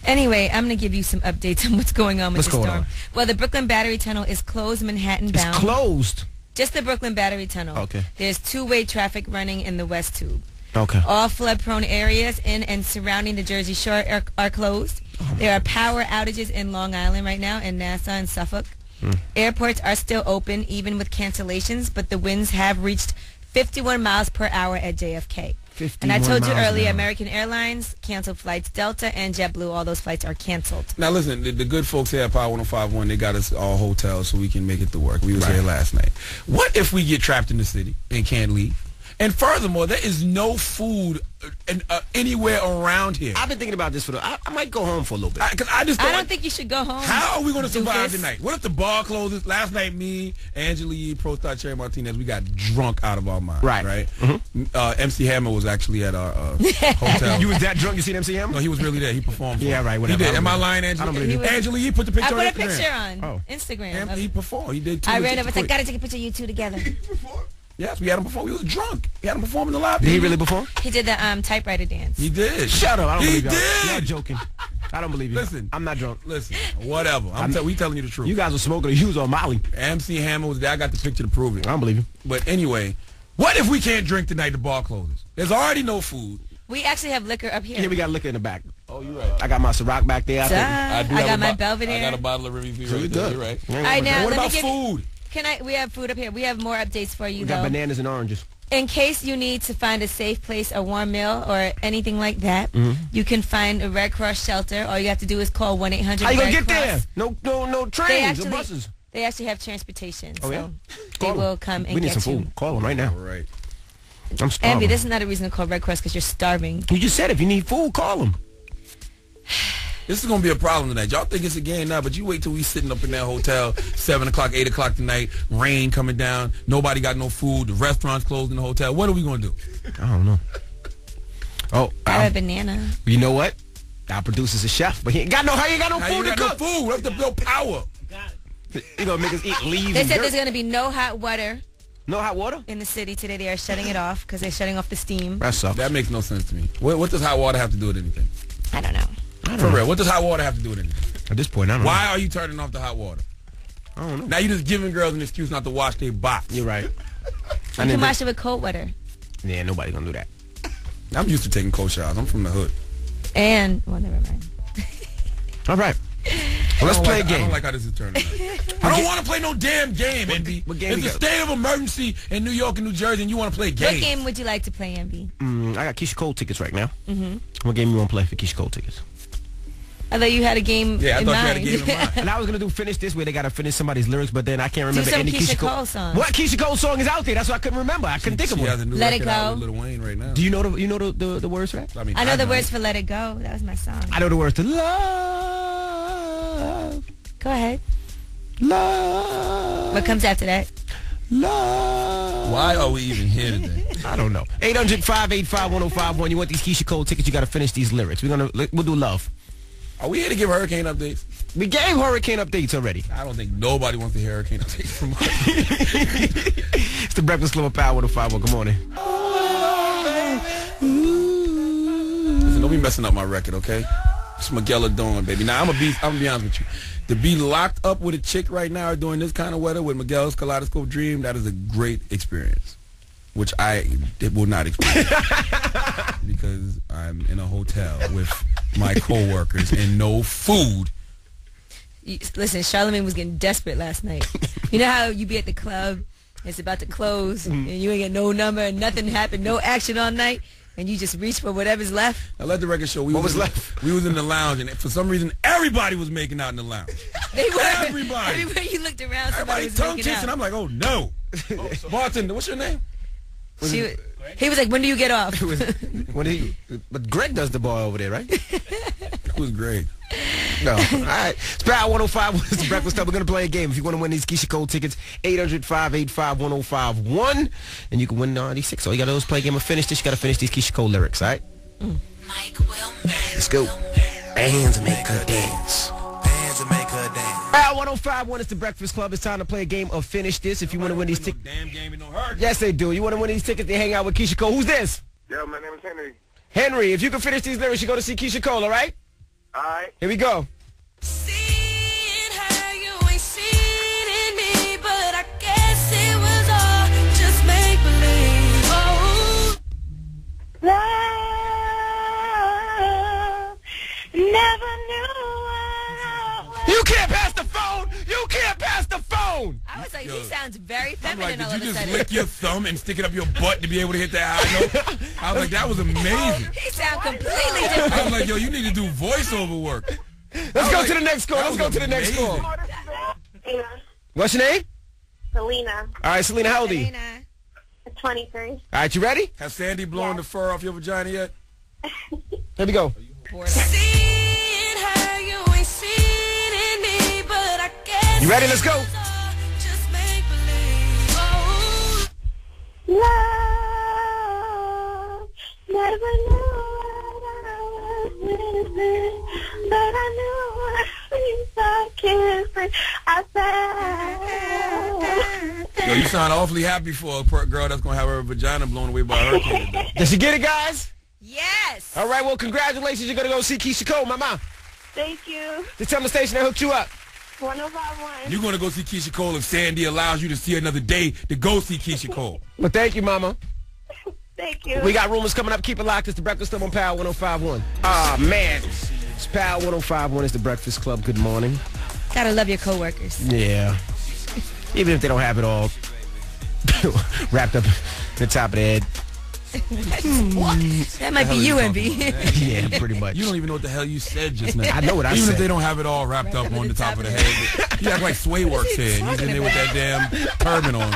Anyway, I'm going to give you some updates on what's going on with the storm. Well, the Brooklyn Battery Tunnel is closed Manhattan bound. It's closed? Just the Brooklyn Battery Tunnel. Okay. There's two-way traffic running in the West Tube. Okay. All flood-prone areas in and surrounding the Jersey Shore are closed. There are power outages in Long Island right now, in Nassau and Suffolk. Airports are still open, even with cancellations, but the winds have reached 51 miles per hour at JFK. And I told you earlier, American Airlines canceled flights. Delta and JetBlue, all those flights are canceled. Now, listen, the good folks here at Power 105.1, they got us all hotels so we can make it to work. We was here last night. What if we get trapped in the city and can't leave? And furthermore, there is no food anywhere around here. I've been thinking about this for I might go home for a little bit. I don't think you should go home. How are we going to survive tonight? What if the bar closes? Last night, me, Angela Yee, Pro Star Cherry Martinez, we got drunk out of our minds. Right? MC Hammer was actually at our hotel. You was that drunk? You seen MC Hammer? No, he was really there. He performed. Yeah, right. Whatever. He did. Am I lying, Angela? I don't believe you. Angela Yee put the picture on Instagram. I put a picture on Instagram. He performed. He did. I ran over and said, "Gotta take a picture of you two together." Yes, we had him perform. We was drunk. We had him perform in the lobby. Did he really perform? He did the typewriter dance. He did. Shut up. I don't believe you. Did. You're joking. I don't believe you. Listen. I'm not drunk. Listen. Whatever. We telling you the truth. You guys were smoking. You was on Molly. MC Hammer was there. I got the picture to prove it. I don't believe you. But anyway, what if we can't drink tonight? The bar closes. There's already no food. We actually have liquor up here. Yeah, we got liquor in the back. Oh, you're right. I got my Ciroc back there. I got my Belvedere. I got a bottle of Riverview. So right good. You're right. All right, now what let about me give food? We have food up here. We have more updates for you, We though. got bananas and oranges. In case you need to find a safe place, a warm meal, or anything like that, you can find a Red Cross shelter. All you have to do is call 1-800-RED-CROSS. How you gonna get there? No trains or buses. They actually have transportation. Oh, yeah? They will come and we need get some you. food. Call them right now. All right. I'm starving. Envy, this is not a reason to call Red Cross because you're starving. You just said if you need food, call them. This is going to be a problem tonight. Y'all think it's a game now, but you wait till we sitting up in that hotel, 7 o'clock, 8 o'clock tonight, rain coming down, nobody got no food, the restaurant's closed in the hotel. What are we going to do? I don't know. Oh, I have a banana. You know what? Our producer's a chef, but he ain't got no food to cook. No food. We have to build power. You gonna make us eat leaves They and said dirt. there's going to be no hot water. No hot water? In the city today. They are shutting it off because they're shutting off the steam. That sucks. That makes no sense to me. What does hot water have to do with anything? I don't know. For real, what does hot water have to do with anything? At this point, I don't know. Why are you turning off the hot water? I don't know. Now you're just giving girls an excuse not to wash their box. You're right. You can wash it with cold water. Yeah, nobody gonna do that. I'm used to taking cold showers. I'm from the hood. And, well, never mind. All right. Well, let's play a game. I don't like how this is turning out. I don't want to play no damn game, Envy. It's a state of emergency in New York and New Jersey, and you want to play games. What game would you like to play, Envy? I got Keisha Cole tickets right now. What game you want to play for Keisha Cole tickets? I thought you had a game Yeah, I in thought mind. you had a game in mind. And I was going to do Finish This, where they got to finish somebody's lyrics, but then I can't remember some any Keisha Cole songs. What Keisha Cole song is out there? That's what I couldn't remember. I couldn't think of She has a one. new Let It record out Go. with Lil Wayne right now. Do you know the words for that? I know the words for Let It Go. That was my song. I know the words to Love. Go ahead. Love. What comes after that? Love. Why are we even here today? I don't know. 800-585-1051. You want these Keisha Cole tickets? You got to finish these lyrics. We'll do Love. Are we here to give hurricane updates? We gave hurricane updates already. I don't think nobody wants to hear hurricane updates from us. It's the Breakfast Club of Power 105. Good morning. Listen, don't be messing up my record, okay? It's Miguel Dawn, baby. Now, I'm gonna be honest with you. To be locked up with a chick right now during this kind of weather with Miguel's Kaleidoscope Dream, that is a great experience, which I will not experience because I'm in a hotel with my coworkers and no food. Listen, Charlamagne was getting desperate last night. You know how you be at the club, it's about to close, and you ain't get no number, and nothing happened, no action all night, and you just reach for whatever's left. I let the record show. What was left? We was in the lounge, and for some reason, everybody was making out in the lounge. They were. Everybody. Everywhere you looked around, somebody Everybody was tongue making kissing. out. I'm like, oh no. Bartender, what's your name? He was like, when do you get off? But Greg does the bar over there, right? It was Greg. No. All right. It's Power 105. It's the Breakfast Club. We're going to play a game. If you want to win these Keisha Cole tickets, 800-585-1051. And you can win these 6. All you got to do is play a game of Finish This. You got to finish these Keisha Cole lyrics, all right? Let's go. Bands make her dance. Power 105.1 is the Breakfast Club. It's time to play a game of Finish This. If you want to win these tickets. Damn game and no hurricane. Yes, they do. You want to win these tickets, they hang out with Keisha Cole. Who's this? Yo, my name is Henry. Henry, if you can finish these lyrics, you go to see Keisha Cole, all right? All right. Here we go. You can't pass the phone! You can't pass the phone! I was like, he sounds very I'm feminine like, all did of you a just sudden. lick your thumb and stick it up your butt to be able to hit that high note? I was like, that was amazing. He sounds completely different. I was like, yo, you need to do voiceover work. Let's go to the next call. Let's go to the next call. What's your name? Selena. All right, Selena, how old are you? 23. All right, you ready? Has Sandy blown the fur off your vagina yet? Here we go. You ready? Let's go. Love, never knew what I was missing, but I knew what we thought kissing. I said, Yo, you sound awfully happy for a girl that's going to have her vagina blown away by a hurricane today. Did you get it, guys? Yes. All right, well, congratulations. You're going to go see Keisha Cole, mama. thank you. Just tell the station that hooked you up. 1051. You're going to go see Keisha Cole if Sandy allows you to see another day to go see Keisha Cole. Well, thank you, mama. Thank Thank you. We got rumors coming up. Keep it locked. It's the Breakfast Club on Power 105.1. Ah, man. It's Power 105.1. It's the Breakfast Club. Good morning. Gotta love your coworkers. Yeah. Even if they don't have it all wrapped up in the top of their head. What? That might be you, MB. Yeah, pretty much. You don't even know what the hell you said just now. I know what I said. Even if said. they don't have it all wrapped up on the top of the head. You act like Sway works here. He's in there with that damn turban on.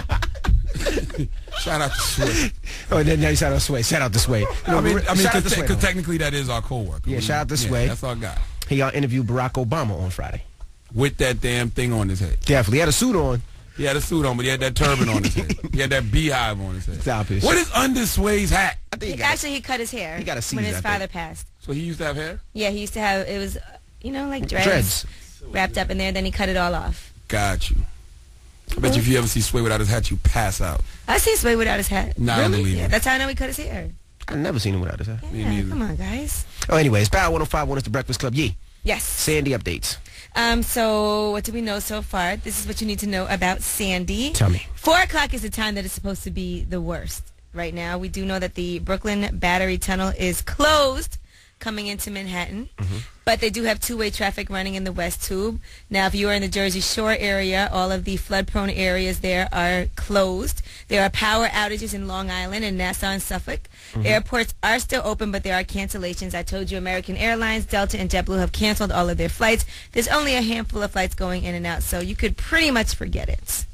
Shout out to Sway. Oh, now you shout out Sway. Shout out to Sway. I mean, because because technically that is our co-worker. Yeah, shout out to Sway. That's our guy. He interviewed Barack Obama on Friday. With that damn thing on his head. Definitely. He had a suit on. He had a suit on, but he had that turban on his head. He had that beehive on his head. Stop it. What is under Sway's hat? I think Actually, he got his hair. He got a when Caesar, his father passed. So he used to have hair? Yeah, he used to have, it was, like dreads. Wrapped up in there, then he cut it all off. Got you. I bet you if you ever see Sway without his hat, you pass out. I see Sway without his hat. Nah, I really? don't believe Yeah, it. that's how I know he cut his hair. I've never seen him without his hat. Me Yeah, neither. come on, guys. Oh, anyways, Power 105.1 is the Breakfast Club. Yee. Yes. Sandy updates. So what do we know so far? This is what you need to know about Sandy. Tell me. 4 o'clock is the time that it's supposed to be the worst. Right now, we do know that the Brooklyn Battery Tunnel is closed coming into Manhattan, but they do have two-way traffic running in the West Tube. Now, if you are in the Jersey Shore area, all of the flood-prone areas there are closed. There are power outages in Long Island and Nassau and Suffolk. Airports are still open, but there are cancellations. I told you American Airlines, Delta, and JetBlue have canceled all of their flights. There's only a handful of flights going in and out, so you could pretty much forget it.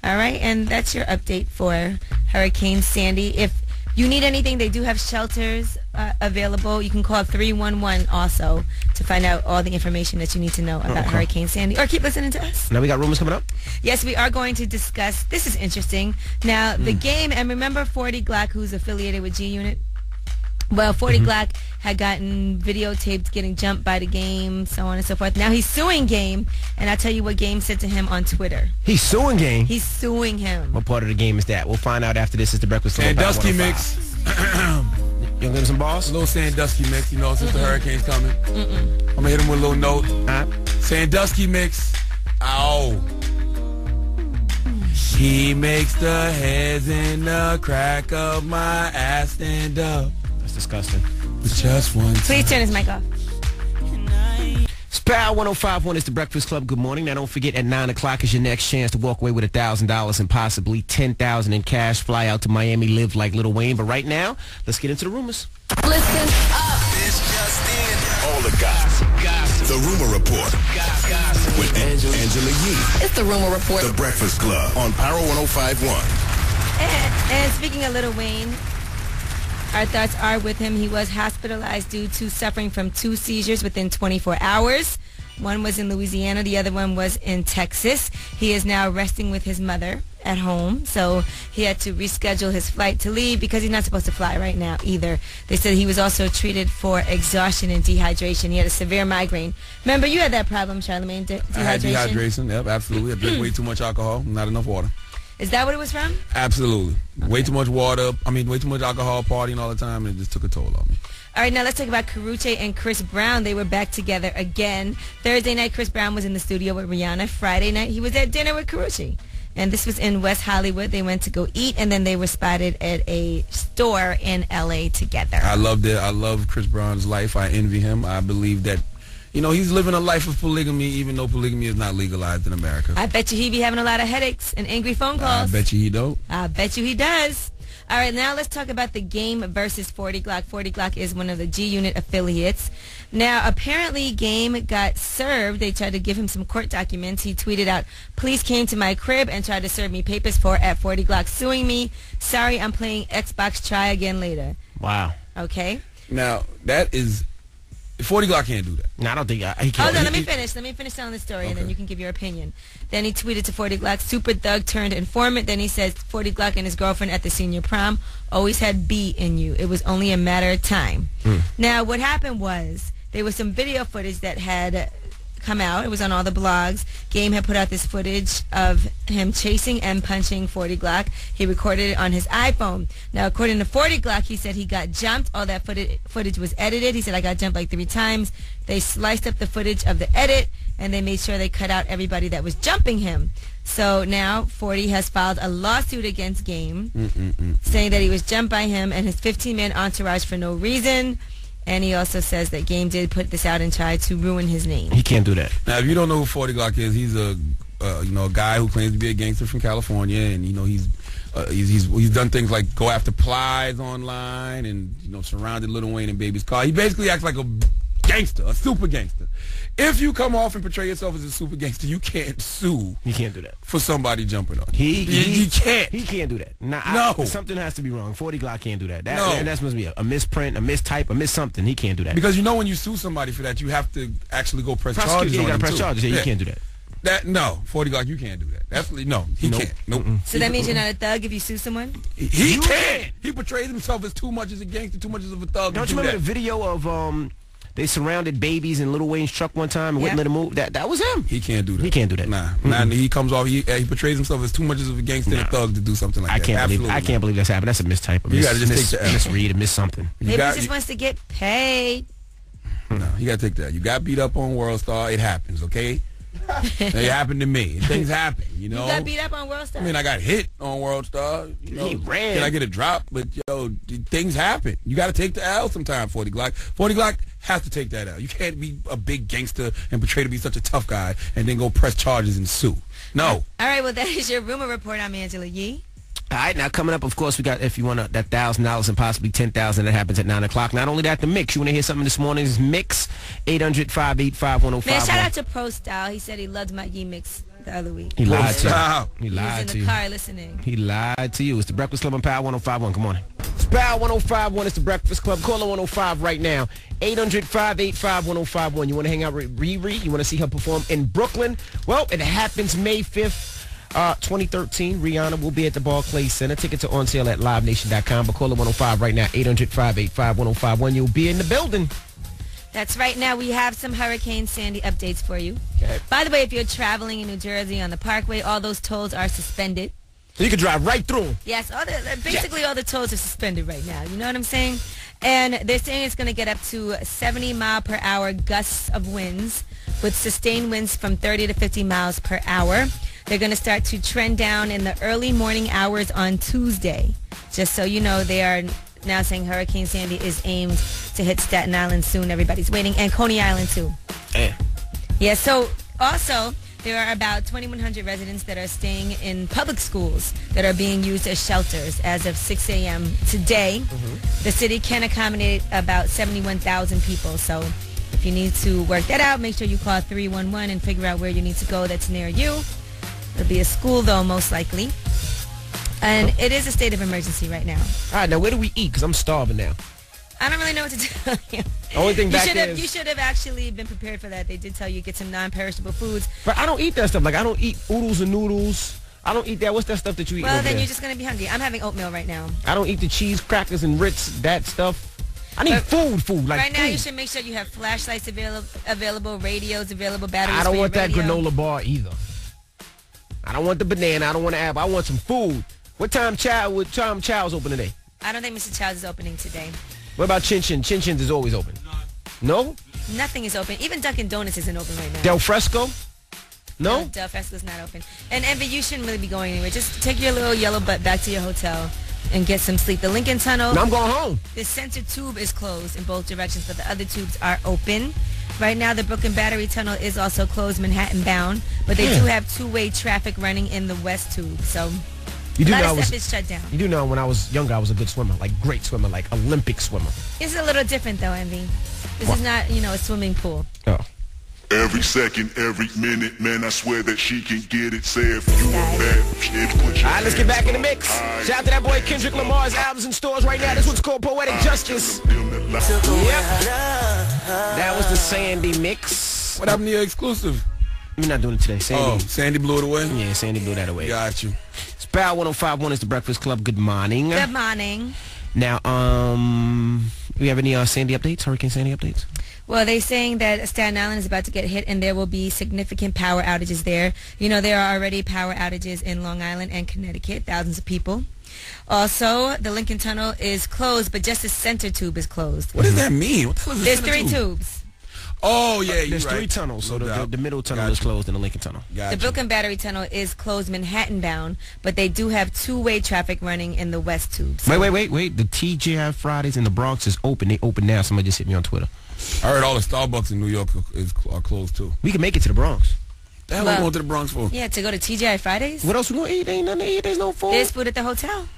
All right, and that's your update for Hurricane Sandy. If you need anything, they do have shelters available. You can call 311 also to find out all the information that you need to know about Hurricane Sandy. Or keep listening to us. Now we got rumors coming up? Yes, we are going to discuss. This is interesting. Now, the game, and remember 40 Glock, who's affiliated with G-Unit? Well, 40 Glock had gotten videotaped getting jumped by the Game, so on and so forth. Now he's suing Game, and I'll tell you what Game said to him on Twitter. He's suing Game? He's suing him. What part of the game is that? We'll find out after this. Is the Breakfast Club. Sandusky mix. You gonna give him some balls? A little Sandusky mix, since the hurricane's coming. I'm gonna hit him with a little note. Sandusky mix. Ow. He makes the heads in the crack of my ass stand up. That's disgusting. With just one. Please turn his mic off. Power 105.1 is the Breakfast Club. Good morning. Now, don't forget, at 9 o'clock is your next chance to walk away with $1,000 and possibly $10,000 in cash. Fly out to Miami, live like Lil Wayne. But right now, let's get into the rumors. Listen up. This just in. All the gossip. The Rumor Report. With Angela Yee. It's the Rumor Report. The Breakfast Club on Power 105.1. And speaking of Lil Wayne, our thoughts are with him. He was hospitalized due to suffering from 2 seizures within 24 hours. One was in Louisiana. The other one was in Texas. He is now resting with his mother at home. So he had to reschedule his flight to leave because he's not supposed to fly right now either. They said he was also treated for exhaustion and dehydration. He had a severe migraine. Remember, you had that problem, Charlamagne, dehydration? I had dehydration. Yep, absolutely. I drink way too much alcohol, not enough water. Is that what it was from? Absolutely. Okay. Way too much water. Way too much alcohol, partying all the time, and it just took a toll on me. All right, now let's talk about Karrueche and Chris Brown. They were back together again. Thursday night, Chris Brown was in the studio with Rihanna. Friday night, he was at dinner with Karrueche. And this was in West Hollywood. They went to go eat, and then they were spotted at a store in L.A. together. I loved it. I love Chris Brown's life. I envy him. I believe that, he's living a life of polygamy, even though polygamy is not legalized in America. I bet you he be having a lot of headaches and angry phone calls. I bet you he don't. I bet you he does. All right, now let's talk about the Game versus 40 Glock. 40 Glock is one of the G-Unit affiliates. Now, apparently, Game got served. They tried to give him some court documents. He tweeted out, "Police came to my crib and tried to serve me papers for at 40 Glock suing me. Sorry, I'm playing Xbox. Try again later." Wow. Okay. Now, that is... 40 Glock can't do that. No, I don't think he can't. Hold on, let me finish. Let me finish telling the story, and then you can give your opinion. Then he tweeted to 40 Glock, "Super thug turned informant." Then he says 40 Glock and his girlfriend at the senior prom always had B in you. It was only a matter of time. Now, what happened was there was some video footage that had come out. It was on all the blogs. Game had put out this footage of him chasing and punching 40 Glock. He recorded it on his iPhone. Now, according to 40 Glock, he said he got jumped. All that footage was edited. He said, "I got jumped like 3 times." They sliced up the footage of the edit, and they made sure they cut out everybody that was jumping him. So now 40 has filed a lawsuit against Game, saying that he was jumped by him and his 15-man entourage for no reason. And he also says that Game did put this out and try to ruin his name. He can't do that. Now, if you don't know who 40 Glock is, he's a a guy who claims to be a gangster from California, and he's done things like go after Plies online, and surrounded Lil Wayne and Baby's car. He basically acts like a gangster, a super gangster. If you come off and portray yourself as a super gangster, you can't sue. You can't do that for somebody jumping on. He can't. He can't do that. No, something has to be wrong. 40 Glock can't do that. No, that must be a misprint, a mistype, a miss something. He can't do that because when you sue somebody for that, you have to actually go press charges. You on got to them press too. charges. Yeah, you can't do that. 40 Glock, you can't do that. Definitely no. He can't. Nope. So that means you're not a thug if you sue someone? He can't. He portrays himself as too much as a gangster, too much as a thug. Don't you remember the video of they surrounded Babies in Lil Wayne's truck one time and wouldn't let him move? That was him. He can't do that. He can't do that. Nah. He comes off. He portrays himself as too much as a gangster and thug to do something like that. I can't believe that's happened. That's a mistype. You gotta just take the L. Misread and miss something. Maybe he just wants to get paid. No, you gotta take that. You got beat up on World Star. It happens, okay? It happened to me. Things happen, You got beat up on World Star? I mean, I got hit on World Star. He ran. Did I get a drop? But, things happen. You got to take the L sometime, 40 Glock. 40 Glock has to take that L. You can't be a big gangster and portray to be such a tough guy and then go press charges and sue. No. All right, well, that is your rumor report. I'm Angela Yee. All right, now coming up, of course, we got, if you want that $1,000 and possibly $10,000, that happens at 9 o'clock. Not only that, the mix. You want to hear something this morning's mix? 800-585-1051. Man, shout out to Pro Style. He said he loved my Yee mix the other week. He lied to you. He lied to you. He was in the car listening. He lied to you. It's the Breakfast Club on Power 105.1. Good morning. It's Power 105.1. It's the Breakfast Club. Call 105 right now. 800-585-1051. You want to hang out with Riri? You want to see her perform in Brooklyn? Well, it happens May 5th. 2013, Rihanna will be at the Barclays Center. Tickets are on sale at livenation.com. But call it 105 right now, 800-585-1051. You'll be in the building. That's right. Now we have some Hurricane Sandy updates for you. Okay. By the way, if you're traveling in New Jersey on the Parkway, all those tolls are suspended. So you can drive right through them. Yes, all the tolls are suspended right now. You know what I'm saying? And they're saying it's going to get up to 70-mile-per-hour gusts of winds with sustained winds from 30 to 50 miles per hour. They're going to start to trend down in the early morning hours on Tuesday. Just so you know, they are now saying Hurricane Sandy is aimed to hit Staten Island soon. Everybody's waiting. And Coney Island, too. Yeah, so also there are about 2,100 residents that are staying in public schools that are being used as shelters as of 6 a.m. today. The city can accommodate about 71,000 people. So if you need to work that out, make sure you call 311 and figure out where you need to go that's near you. It'll be a school, though, most likely. And it is a state of emergency right now. All right, now where do we eat? Because I'm starving now. I don't really know what to tell you. Only thing back there is... You should have actually been prepared for that. They did tell you get some non-perishable foods. But I don't eat that stuff. Like, I don't eat oodles and noodles. I don't eat that. What's that stuff that you eat? Well, then you're just going to be hungry. I'm having oatmeal right now. I don't eat the cheese, crackers, and Ritz, that stuff. I need food. Like right now, food. you should make sure you have flashlights available, radios available, batteries. I don't for want your that radio. granola bar either. I don't want the banana. I don't want the apple. I want some food. What time Chow's open today? I don't think Mr. Chow's is opening today. What about Chin Chin? Chin Chin's is always open. No? Nothing is open. Even Dunkin' Donuts isn't open right now. Del Fresco? No? Del Fresco's not open. And Envy, you shouldn't really be going anywhere. Just take your little yellow butt back to your hotel and get some sleep. The Lincoln Tunnel. No, I'm going home. The center tube is closed in both directions, but the other tubes are open. Right now, the Brooklyn Battery Tunnel is also closed, Manhattan bound, but they do have two-way traffic running in the West Tube. So a lot of stuff is shut down. You do know when I was younger, I was a good swimmer, like great swimmer, like Olympic swimmer. It's a little different, though, Envy. This is not, a swimming pool. Oh. Every second, every minute, man, I swear that she can get it. Say if you a bad kid, put your All right, let's get back in the mix. Shout out to that boy Kendrick Lamar's albums in stores right now. This one's called Poetic Justice. Yep. That was the Sandy mix. What happened to your exclusive? We're not doing it today. Sandy blew it away? Yeah, Sandy blew that away. Got you. It's Power 105.1. It's the Breakfast Club. Good morning. Good morning. Now, we have any Sandy updates, Hurricane Sandy updates? Well, they're saying that Staten Island is about to get hit and there will be significant power outages there. There are already power outages in Long Island and Connecticut, thousands of people. Also, the Lincoln Tunnel is closed, but just the center tube is closed. What does that mean? What the hell is There's three tubes. Oh, yeah, you're There's right. 3 tunnels, so No the middle tunnel Gotcha. is closed and the Lincoln Tunnel. The Brooklyn Battery Tunnel is closed Manhattan bound, but they do have two-way traffic running in the West Tube. So Wait. The TGI Fridays in the Bronx is open. They open now. Somebody just hit me on Twitter. I heard all the Starbucks in New York are closed, too. We can make it to the Bronx. The hell we going to the Bronx for? Yeah, to go to TGI Fridays. What else we going to eat? Ain't nothing to eat. There's no food. There's food at the hotel.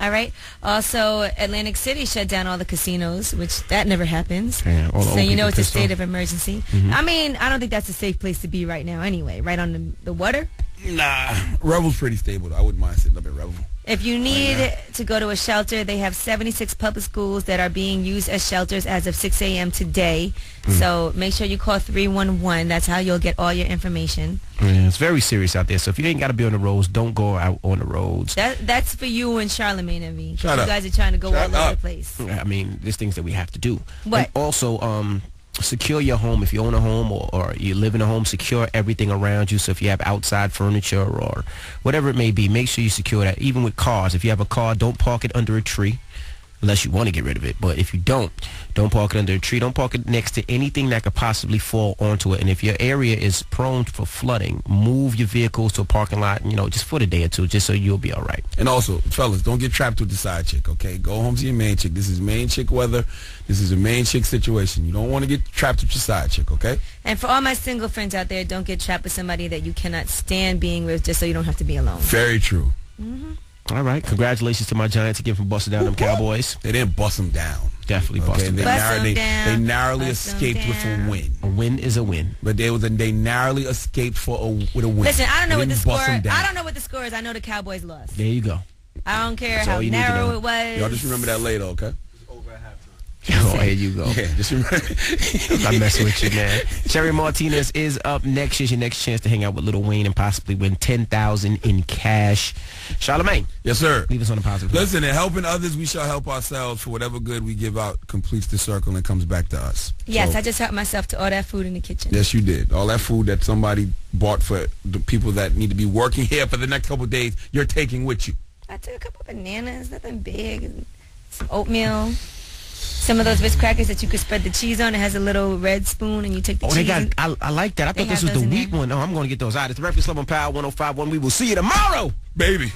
All right. Also, Atlantic City shut down all the casinos, which that never happens. Yeah, all the so old you know people it's a pissed state off. of emergency. Mhm. I mean, I don't think that's a safe place to be right now anyway. Right on the water. Nah, Revel's pretty stable. I wouldn't mind sitting up at Revel. If you need to go to a shelter, they have 76 public schools that are being used as shelters as of 6 a.m. today. So make sure you call 311. That's how you'll get all your information. Yeah, it's very serious out there. So if you ain't got to be on the roads, don't go out on the roads. That's for you and Charlemagne and me. Shut you up. guys are trying to go Shut all over up. the place. I mean, there's things that we have to do. What? And also, secure your home. If you own a home or you live in a home, secure everything around you. So if you have outside furniture or whatever it may be, make sure you secure that. Even with cars, if you have a car, don't park it under a tree unless you want to get rid of it. But if you don't park it under a tree. Don't park it next to anything that could possibly fall onto it. And if your area is prone for flooding, move your vehicles to a parking lot, just for the day or two, just so you'll be all right. And also, fellas, don't get trapped with the side chick, okay? Go home to your main chick. This is main chick weather. This is a main chick situation. You don't want to get trapped with your side chick, okay? And for all my single friends out there, don't get trapped with somebody that you cannot stand being with just so you don't have to be alone. Very true. All right. Congratulations to my Giants again for busting down them Cowboys. They didn't bust them down. Definitely bust them They down. they narrowly escaped with a win. A win is a win. But they narrowly escaped with a win. Listen, I don't know They what the didn't score. bust them down. I don't know what the score is. I know the Cowboys lost. There you go. I don't care That's how all you need to narrow know. it was. Y'all just remember that later, okay? Oh, here you go. Yeah, just remember. I'm messing with you, man. Cherry Martinez is up next. Here's your next chance to hang out with Lil Wayne and possibly win $10,000 in cash. Charlemagne. Yes, sir. Leave us on a positive note. Listen, in helping others, we shall help ourselves. For whatever good we give out completes the circle and comes back to us. Yes, So- I just helped myself to all that food in the kitchen. Yes, you did. All that food that somebody bought for the people that need to be working here for the next couple of days, you're taking with you. I took a couple bananas, nothing big, some oatmeal, some of those Ritz crackers that you could spread the cheese on. It has a little red spoon, and you take the Oh, cheese. they got. and- I like that. I They thought this have was the those in wheat one. Oh, I'm going to get those out. It's the Breakfast Club on Power 105.1. We will see you tomorrow, baby.